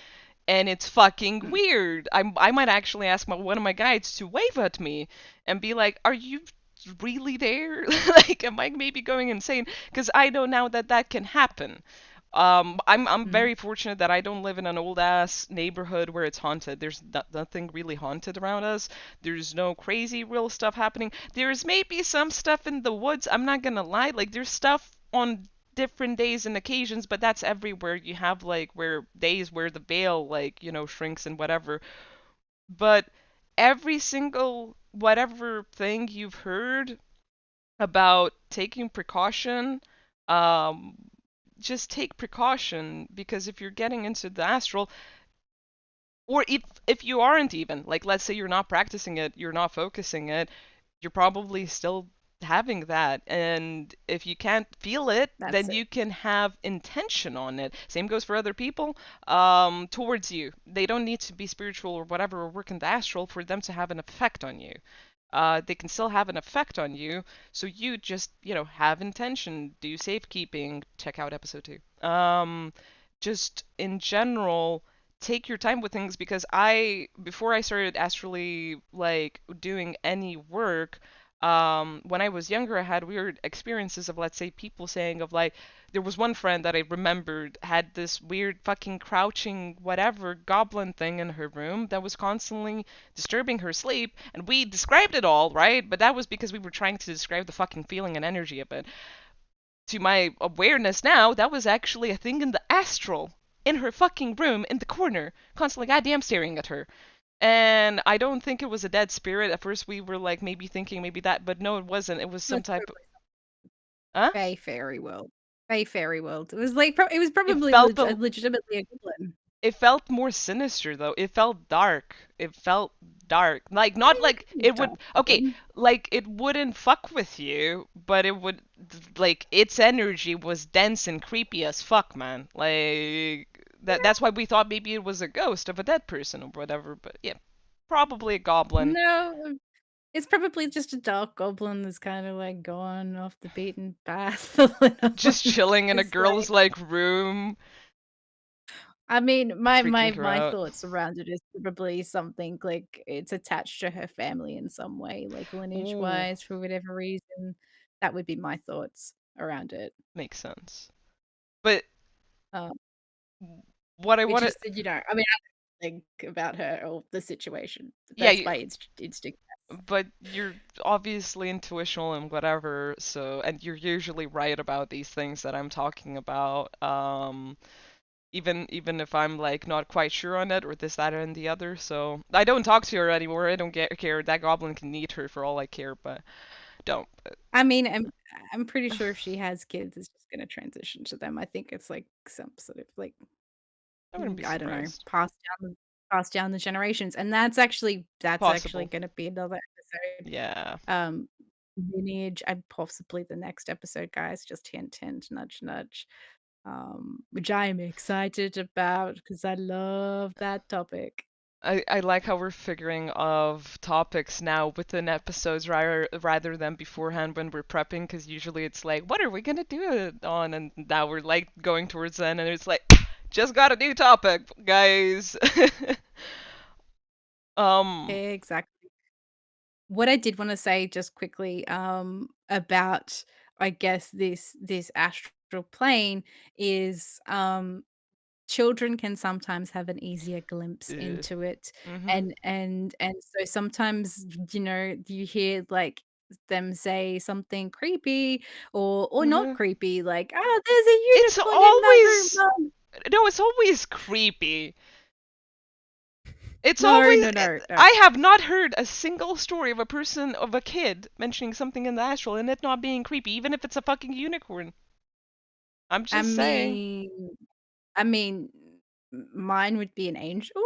and it's fucking Mm, weird. I might actually ask one of my guides to wave at me and be like, "Are you really there? Like, am I maybe going insane?" Because I know now that that can happen. I'm mm. very fortunate that I don't live in an old ass neighborhood where it's haunted. There's nothing really haunted around us. There's no crazy real stuff happening. There's maybe some stuff in the woods. I'm not gonna lie. Like there's stuff on different days and occasions, but that's everywhere. You have like where days where the veil like, shrinks and whatever. But every single whatever thing you've heard about taking precaution, um, just take precaution because if you're getting into the astral, or if you aren't even like, let's say you're not practicing it, you're not focusing it, you're probably still having that. And if you can't feel it, That's then it. you can have intention on it. Same goes for other people, towards you. They don't need to be spiritual or whatever or work in the astral for them to have an effect on you. They can still have an effect on you. So you just, have intention, do safekeeping, check out episode 2. Just in general, take your time with things because before I started astrally like doing any work, when I was younger, I had weird experiences of, let's say, people saying of like, there was one friend that I remembered had this weird fucking crouching whatever goblin thing in her room that was constantly disturbing her sleep, and we described it all, right? But that was because we were trying to describe the fucking feeling and energy of it. To my awareness now, that was actually a thing in the astral, in her fucking room, in the corner, constantly goddamn staring at her. And I don't think it was a dead spirit. At first, we were like maybe thinking maybe that, but no, it wasn't. It was some That's type of. probably Huh? Fey Fairy World. Fey Fairy World. It was like it was It probably felt a legitimately a goblin. it felt more sinister though. It felt dark. It felt dark. Like I not mean, it like could be a it would dark okay, goblin. like it wouldn't fuck with you, but it would like its energy was dense and creepy as fuck, man. Like that's why we thought maybe it was a ghost of a dead person or whatever, but yeah, probably a goblin No, it's probably just a dark goblin that's kinda, like, gone off the beaten path a little just and chilling in a just girl's like like room, I mean, my freaking my her my out. thoughts around it is probably something like it's attached to her family in some way, like Ooh. lineage-wise for whatever reason. That would be my thoughts around it. Makes sense. But Um, what I it's want to, just that, I mean, I don't think about her or the situation, but yeah, that's my instinct. but you're obviously intuitional and whatever, so, and you're usually right about these things that I'm talking about. Even if I'm like not quite sure on it or this, that, and the other. So I don't talk to her anymore. I don't get care. That goblin can eat her for all I care, but don't. I mean, I'm pretty sure if she has kids, it's just gonna transition to them. I think it's like some sort of like, I wouldn't be I don't know, surprised. pass down the generations, and that's actually Possible. gonna be another episode. Yeah. Um, Lineage, and possibly the next episode, guys. Just hint, hint, nudge, nudge. Which I'm excited about because I love that topic. I like how we're figuring of topics now within episodes rather than beforehand when we're prepping, because usually it's like, what are we gonna do it on? And now we're like going towards the end, and it's like, just got a new topic, guys. um, Exactly. What I did wanna say just quickly, about, I guess, this astral plane is, children can sometimes have an easier glimpse uh, into it, mhm, and so sometimes, you hear, like, them say something creepy or not mhm. creepy, like, "Oh, there's a It's unicorn in that room, always Mum." no, it's always creepy. It's No, always. no, no, no. I have not heard a single story of a person, of a kid, mentioning something in the astral and it not being creepy, even if it's a fucking unicorn. I'm I just saying. mean I mean, mine would be an angel.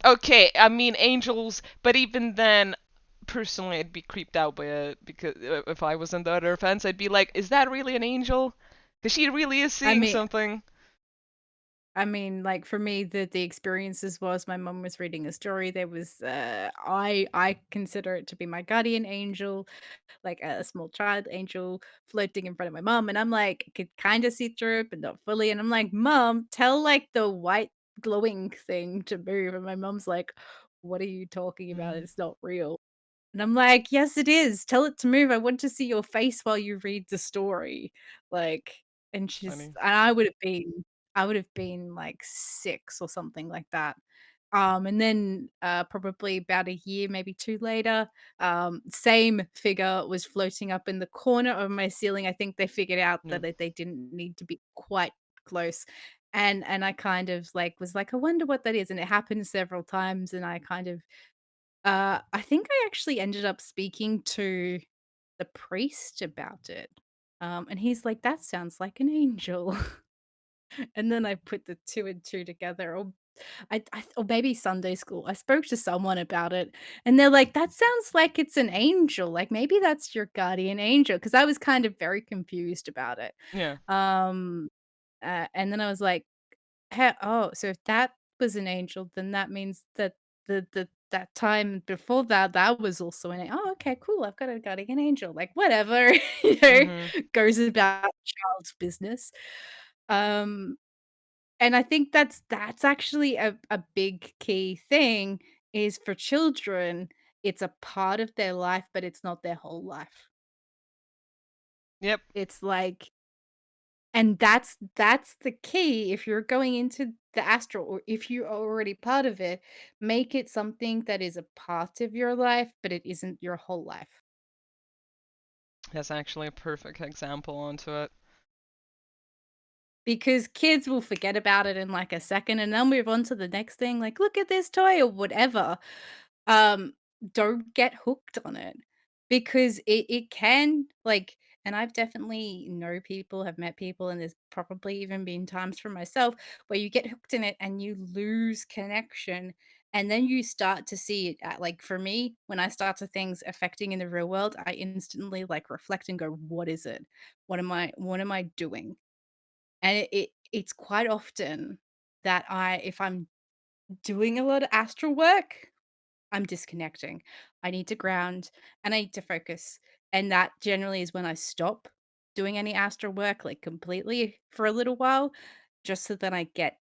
Okay, I mean angels, but even then, personally, I'd be creeped out by it because if I was on the other fence, I'd be like, "Is that really an angel? Because she really is I seeing mean something." like, for me, the experiences was my mum was reading a story. There was, I consider it to be my guardian angel, like a small child angel floating in front of my mom, and I'm like, could kind of see through it, but not fully. And I'm like, Mom, tell like the white glowing thing to move. And my mom's like, what are you talking about? Mm, It's not real. And I'm like, "Yes, it is. Tell it to move. I want to see your face while you read the story." Like, and it's she's funny. and I would have been like 6 or something like that. And then, probably about a year, maybe 2 later, same figure was floating up in the corner of my ceiling. I think they figured out Yeah. that they didn't need to be quite close. And I kind of like was like, "I wonder what that is." And it happened several times, and I kind of I think I actually ended up speaking to the priest about it, and he's like, "That sounds like an angel." And then I put the 2 and 2 together, or maybe Sunday school. I spoke to someone about it, and they're like, "That sounds like it's an angel, like, maybe that's your guardian angel," because I was kind of very confused about it. Yeah. Um, and then I was like, oh, so if that was an angel, then that means that that time before that, that was also oh, okay, cool, I've got a guardian angel, like, whatever, you know, Mhm. goes about child's business. Um, and I think that's actually a big key thing is for children, it's a part of their life, but it's not their whole life. Yep. It's like And that's the key if you're going into the astral or if you're already part of it, make it something that is a part of your life, but it isn't your whole life. That's actually a perfect example onto it. Because kids will forget about it in like a second and they'll move on to the next thing, like, look at this toy or whatever. Um, don't get hooked on it because it can like and I've definitely know people, have met people, and there's probably even been times for myself where you get hooked in it and you lose connection. And then you start to see it at like for me, when I start to things affecting in the real world, I instantly like reflect and go, what is it? What am I doing? And it's quite often that if I'm doing a lot of astral work, I'm disconnecting. I need to ground and I need to focus. And that generally is when I stop doing any astral work, like completely for a little while, just so that I get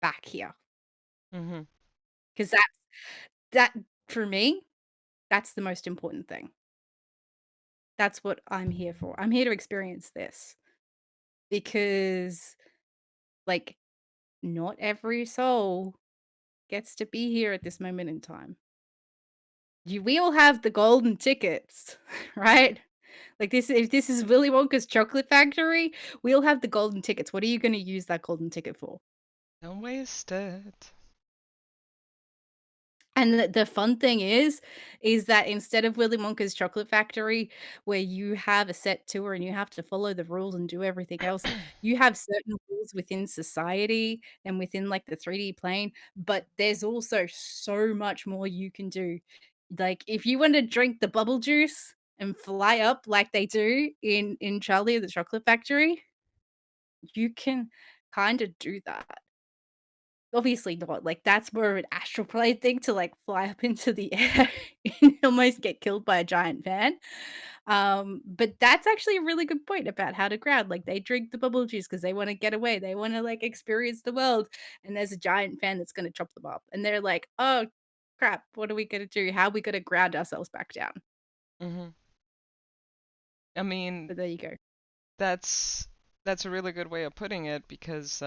back here. Mhm. Because that for me, that's the most important thing. That's what I'm here for. I'm here to experience this because, like, not every soul gets to be here at this moment in time. We all have the golden tickets, right? Like, this if this is Willy Wonka's chocolate factory, we all have the golden tickets. What are you gonna use that golden ticket for? Don't waste it. And the fun thing is that instead of Willy Wonka's chocolate factory, where you have a set tour and you have to follow the rules and do everything else, you have certain rules within society and within, like, the 3D plane, but there's also so much more you can do. Like, if you want to drink the bubble juice and fly up like they do in Charlie and the Chocolate Factory, you can kinda do that. Obviously not, like, that's more of an astral plane thing to, like, fly up into the air and almost get killed by a giant fan. But that's actually a really good point about how to ground, like, they drink the bubble juice because they wanna get away, they wanna, like, experience the world, and there's a giant fan that's gonna chop them up, and they're like, "Oh, crap, what are we gonna do? How are we gonna ground ourselves back down?" Hmm. I mean, But there you go. that's that's a really good way of putting it because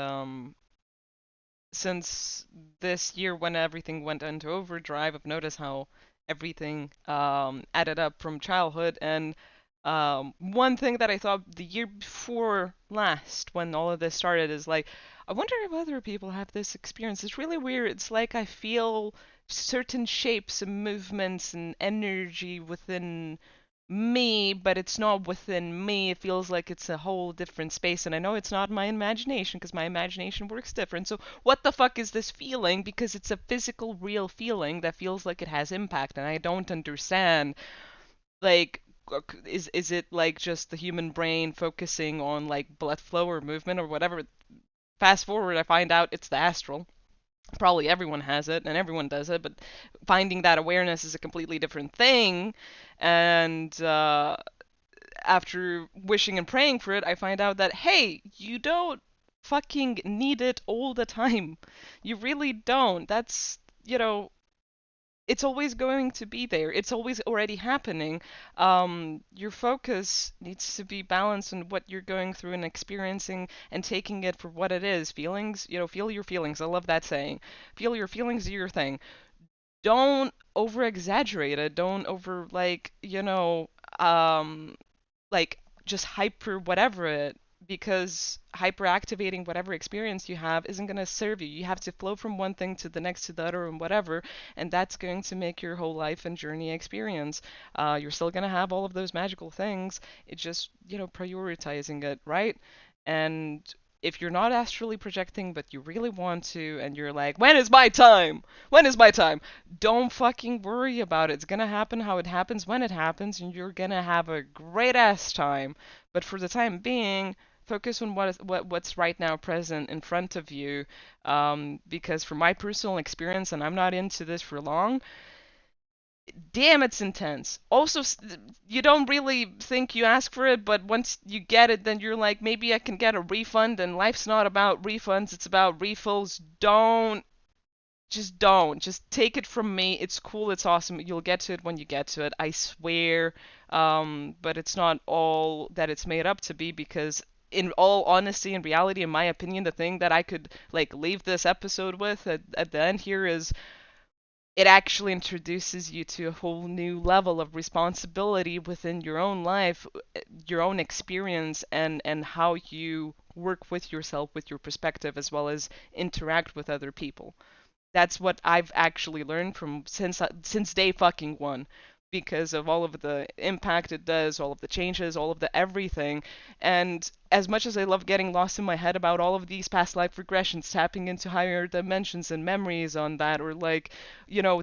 since this year when everything went into overdrive, I've noticed how everything added up from childhood. And one thing that I thought the year before last, when all of this started, is like, I wonder if other people have this experience. It's really weird. It's like I feel certain shapes and movements and energy within me, but it's not within me. It feels like it's a whole different space. And I know it's not my imagination because my imagination works different. So, what the fuck is this feeling? Because it's a physical, real feeling that feels like it has impact. And I don't understand. Like, is it like just the human brain focusing on like blood flow or movement or whatever? Fast forward, I find out it's the astral. Probably everyone has it and everyone does it, but finding that awareness is a completely different thing. And after wishing and praying for it, I find out that, hey, you don't fucking need it all the time. You really don't. That's, you know, it's always going to be there. It's always already happening. Your focus needs to be balanced on what you're going through and experiencing and taking it for what it is. Feelings, feel your feelings. I love that saying. Feel your feelings, do your thing. Don't over exaggerate it. Don't over, like just hyper whatever it, because hyper activating whatever experience you have isn't going to serve you. You have to flow from one thing to the next to the other and whatever, and that's going to make your whole life and journey experience. You're still going to have all of those magical things. It's just, prioritizing it, right? And if you're not astrally projecting but you really want to and you're like, when is my time, when is my time, don't fucking worry about it. It's gonna happen how it happens when it happens, and you're gonna have a great ass time. But for the time being, focus on what's right now present in front of you. Because from my personal experience, and I'm not into this for long, damn, it's intense. Also, you don't really think you ask for it, but once you get it, then you're like, maybe I can get a refund. And life's not about refunds; it's about refills. Don't. Just take it from me. It's cool. It's awesome. You'll get to it when you get to it. I swear. But it's not all that it's made up to be, because in all honesty and reality, in my opinion, the thing that I could like leave this episode with at the end here is it actually introduces you to a whole new level of responsibility within your own life, your own experience, and how you work with yourself, with your perspective, as well as interact with other people. That's what I've actually learned from since day fucking one, because of all of the impact it does, all of the changes, all of the everything. And as much as I love getting lost in my head about all of these past life regressions, tapping into higher dimensions and memories on that, or like,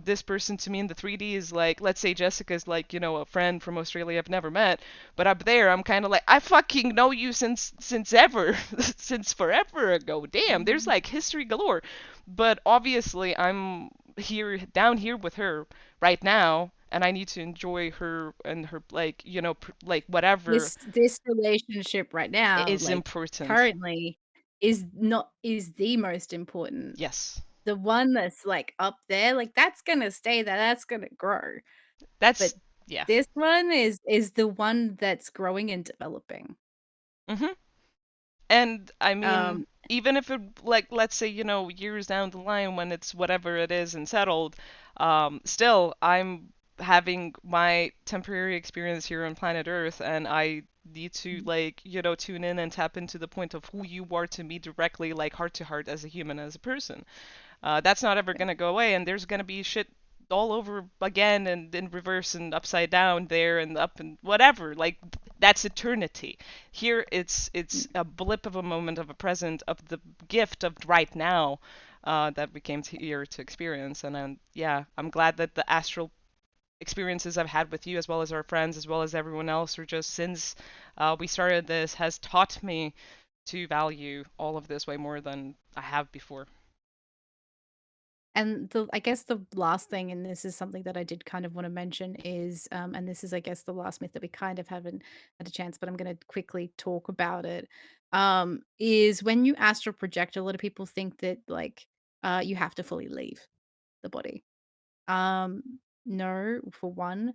this person to me in the 3D is like, let's say Jessica's like, a friend from Australia I've never met, but up there I'm kind of like, I fucking know you since ever, since forever ago. Damn, there's like history galore. But obviously, I'm here down here with her right now, and I need to enjoy her and her, like, like whatever This relationship right now, is like, important. currently is the most important. Yes. The one that's, like, up there, like, that's gonna stay there, that's gonna grow, That's but Yeah. This one is the one that's growing and developing. Mhm. And I mean, Um, even if it, like, let's say, years down the line when it's whatever it is and settled, still, I'm having my temporary experience here on planet Earth, and I need to, like, tune in and tap into the point of who you are to me directly, like, heart to heart as a human, as a person. That's not ever gonna go away, and there's gonna be shit all over again and in reverse and upside down there and up and whatever. Like that's eternity. Here it's a blip of a moment of a present of the gift of right now that we came to here to experience. And yeah, I'm glad that the astral experiences I've had with you, as well as our friends, as well as everyone else, or just since we started this, has taught me to value all of this way more than I have before. and I guess the last thing, and this is something that I did kind of want to mention is, and this is, I guess, the last myth that we kind of haven't had a chance, but I'm going to quickly talk about it. Is when you astral project, a lot of people think that like you have to fully leave the body. Um, no, for one,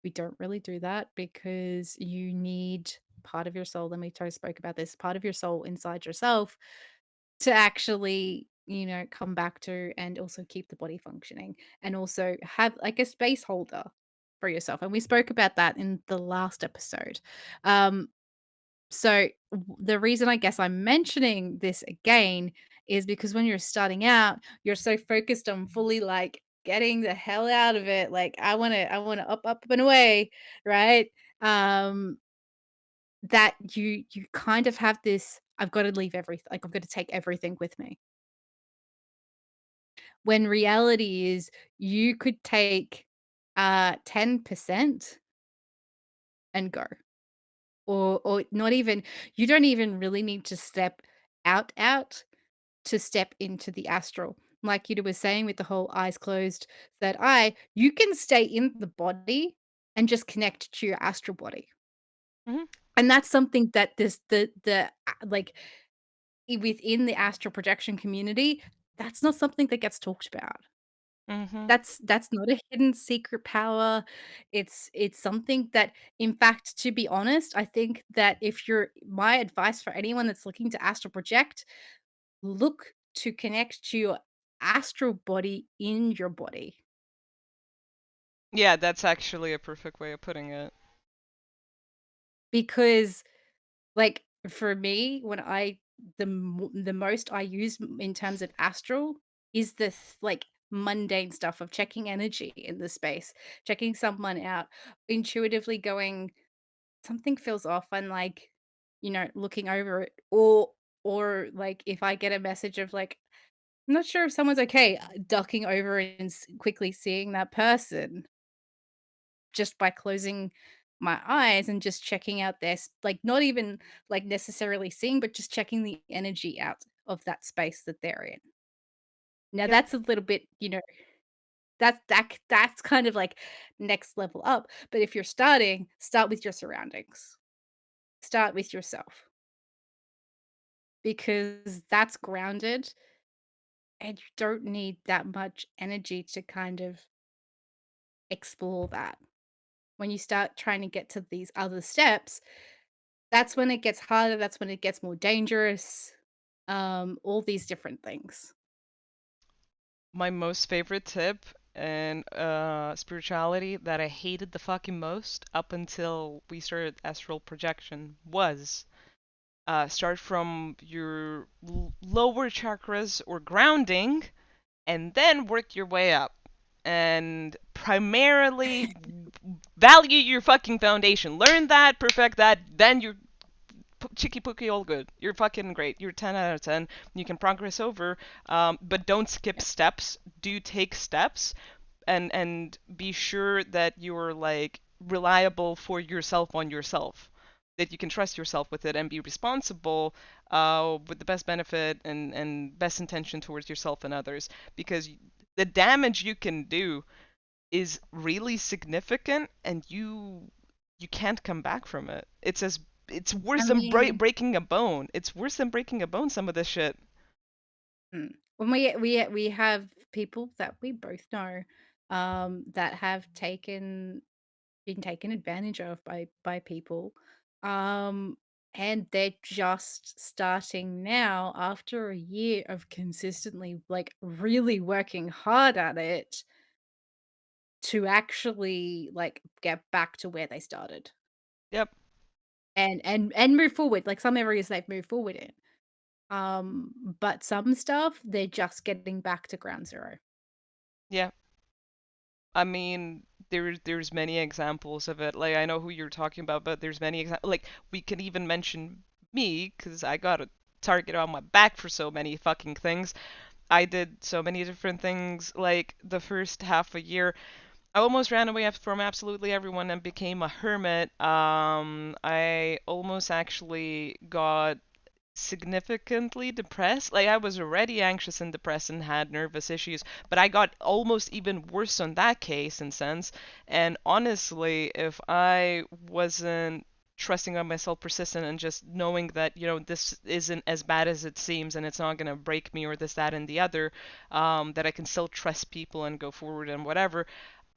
we don't really do that because you need part of your soul, and we spoke about this, part of your soul inside yourself to actually, come back to and also keep the body functioning and also have like a space holder for yourself. And we spoke about that in the last episode. Um, the reason I guess I'm mentioning this again is because when you're starting out, you're so focused on fully like getting the hell out of it. Like I want to up and away, right? Um, that you kind of have this, I've got to leave everything, like I've got to take everything with me. When reality is you could take 10% and go. Or not even, you don't even really need to step out to step into the astral. Like you were saying with the whole eyes closed, third eye, you can stay in the body and just connect to your astral body. Hmm. And that's something that like within the astral projection community, that's not something that gets talked about. Hmm. That's not a hidden secret power. It's something that, in fact, to be honest, I think that if you're my advice for anyone that's looking to astral project, look to connect to your astral body in your body. Yeah, that's actually a perfect way of putting it. Because, like, for me, when the most I use in terms of astral is like, mundane stuff of checking energy in the space, checking someone out, intuitively going, something feels off, and like, looking over it, or like if I get a message of like, I'm not sure if someone's okay, ducking over and quickly seeing that person just by closing my eyes and just checking out like not even like necessarily seeing, but just checking the energy out of that space that they're in. Now Yep. that's a little bit, that's kind of like next level up. But if you're starting, start with your surroundings. Start with yourself because that's grounded and you don't need that much energy to kind of explore that. When you start trying to get to these other steps, that's when it gets harder, that's when it gets more dangerous, all these different things. My most favorite tip in spirituality that I hated the fucking most up until we started astral projection was start from your lower chakras or grounding and then work your way up. And primarily value your fucking foundation. Learn that, perfect that, then you're chicky pooky all good. You're fucking great. You're 10 out of 10. You can progress over, but don't skip Yep. steps. Do take steps, and be sure that you're like reliable for yourself on yourself. That you can trust yourself with it and be responsible with the best benefit and best intention towards yourself and others. Because the damage you can do is really significant, and you can't come back from it. It's I worse than mean, breaking a bone. It's worse than breaking a bone. Some of this shit. when we have people that we both know, that have taken been taken advantage of by people. Um, and they're just starting now after a year of consistently, like, really working hard at it to actually, like, get back to where they started Yep. and move forward. Like, some areas they've moved forward in. But some stuff, they're just getting back to ground zero. Yeah. I mean, there's many examples of it. Like I know who you're talking about, but there's many examples. Like we can even mention me, because I got a target on my back for so many fucking things. I did so many different things. Like the first half a year, I almost ran away from absolutely everyone and became a hermit. I almost actually got significantly depressed. Like I was already anxious and depressed and had nervous issues, but I got almost even worse on that case and sense. And honestly, if I wasn't trusting on myself persistent and just knowing that this isn't as bad as it seems and it's not going to break me or this that and the other, that I can still trust people and go forward and whatever,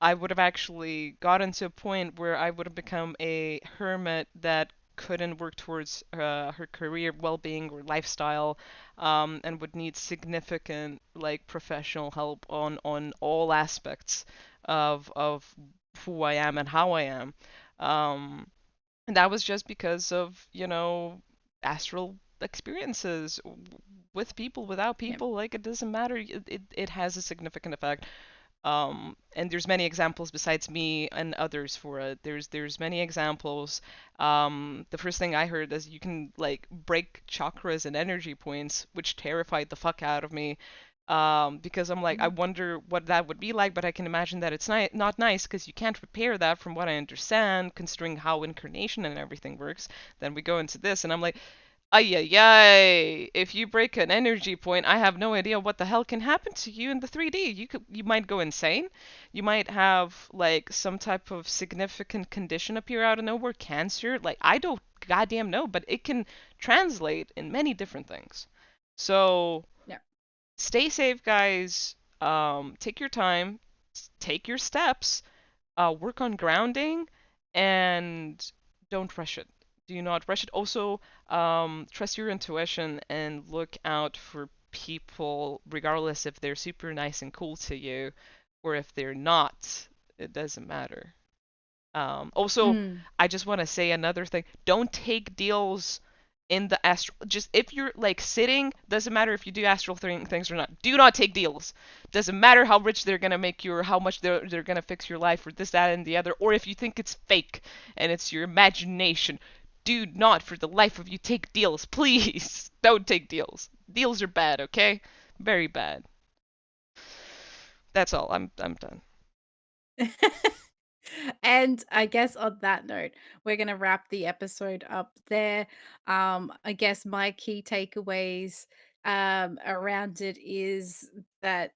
I would have actually gotten to a point where I would have become a hermit that couldn't work towards her career well-being or lifestyle, and would need significant like professional help on all aspects of who I am and how I am. Um, and that was just because of astral experiences with people, without Yeah. people. Like it doesn't matter. It has a significant effect. And there's many examples besides me and others for it. There's many examples. The first thing I heard is you can like break chakras and energy points, which terrified the fuck out of me. Because I'm like, I Mm. wonder what that would be like, but I can imagine that it's not nice because you can't repair that from what I understand, considering how incarnation and everything works. Then we go into this, and I'm like, ay ay ay! If you break an energy point, I have no idea what the hell can happen to you in the 3D. You might go insane. You might have like some type of significant condition appear out of nowhere, cancer. Like I don't goddamn know, but it can translate in many different things. So Yeah. stay safe, guys. Take your time, take your steps, work on grounding, and don't rush it. Do not rush it. Also, trust your intuition and look out for people, regardless if they're super nice and cool to you or if they're not. It doesn't matter. Also, Mm. I just want to say another thing. Don't take deals in the astral. Just if you're like sitting, doesn't matter if you do astral things or not. Do not take deals. Doesn't matter how rich they're gonna make you or how much they're gonna fix your life or this, that, and the other. Or if you think it's fake and it's your imagination. Do not, for the life of you, take deals. Please don't take deals. Deals are bad. Okay, very bad. That's all. I'm done. And I guess on that note, we're gonna wrap the episode up there. I guess my key takeaways around it is that,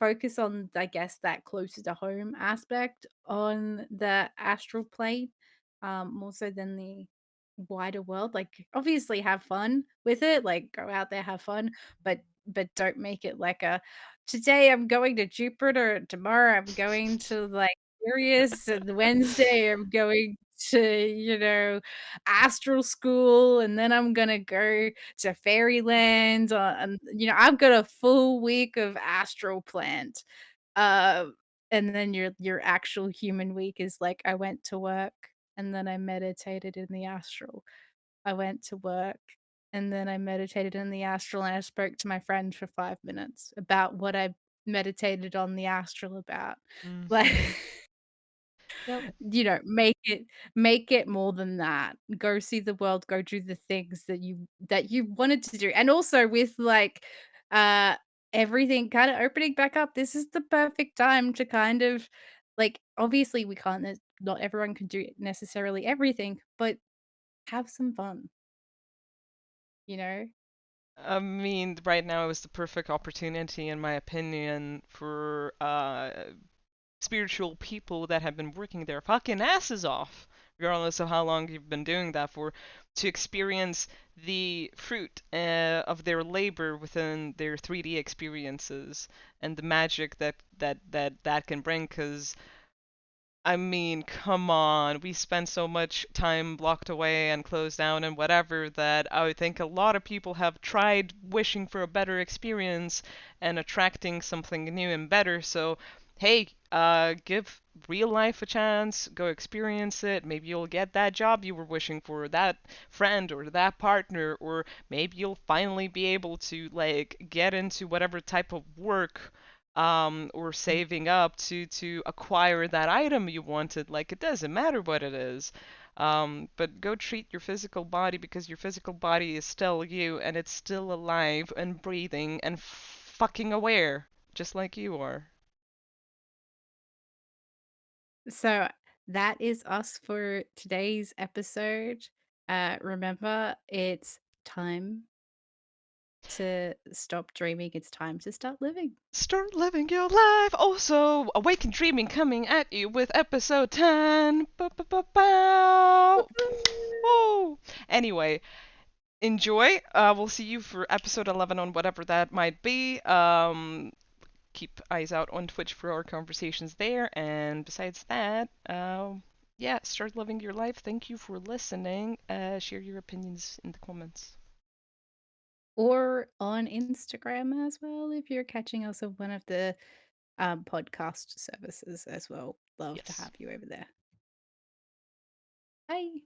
focus on, I guess, that closer to home aspect on the astral plane, more so than the wider world. Like, obviously, have fun with it. Like, go out there, have fun, but don't make it like a today I'm going to Jupiter, tomorrow I'm going to like Sirius, and Wednesday I'm going to astral school, and then I'm gonna go to fairyland, and I've got a full week of astral planned. Uh, and then your actual human week is like, I went to work and then I meditated in the astral. I went to work and then I meditated in the astral and I spoke to my friend for 5 minutes about what I meditated on the astral about. Like, Mhm. Yep. make it more than that. Go see the world, go do the things that you wanted to do. And also with like uh everything kind of opening back up, this is the perfect time to kind of like obviously we can't not everyone can do necessarily everything, but have some fun, you know? I mean, right now is the perfect opportunity, in my opinion, for spiritual people that have been working their fucking asses off, regardless of how long you've been doing that for, to experience the fruit of their labor within their 3D experiences and the magic that can bring. Because I mean, come on. We spend so much time locked away and closed down and whatever that I would think a lot of people have tried wishing for a better experience and attracting something new and better. So, hey, give real life a chance, go experience it. Maybe you'll get that job you were wishing for, that friend or that partner, or maybe you'll finally be able to like get into whatever type of work or saving up to acquire that item you wanted. Like it doesn't matter what it is. But go treat your physical body because your physical body is still you and it's still alive and breathing and fucking aware, just like you are. So that is us for today's episode. Remember, it's time to stop dreaming. It's time to start living. Start living your life. Also, Awaken Dreaming coming at you with episode 10. Ba-ba-ba-bow. Woo. Anyway, enjoy. We'll see you for episode 11 on whatever that might be. Keep eyes out on Twitch for our conversations there. And besides that, yeah, start living your life. Thank you for listening. Share your opinions in the comments. Or on Instagram as well, if you're catching us on one of the podcast services as well. Love to Yes. have you over there. Bye.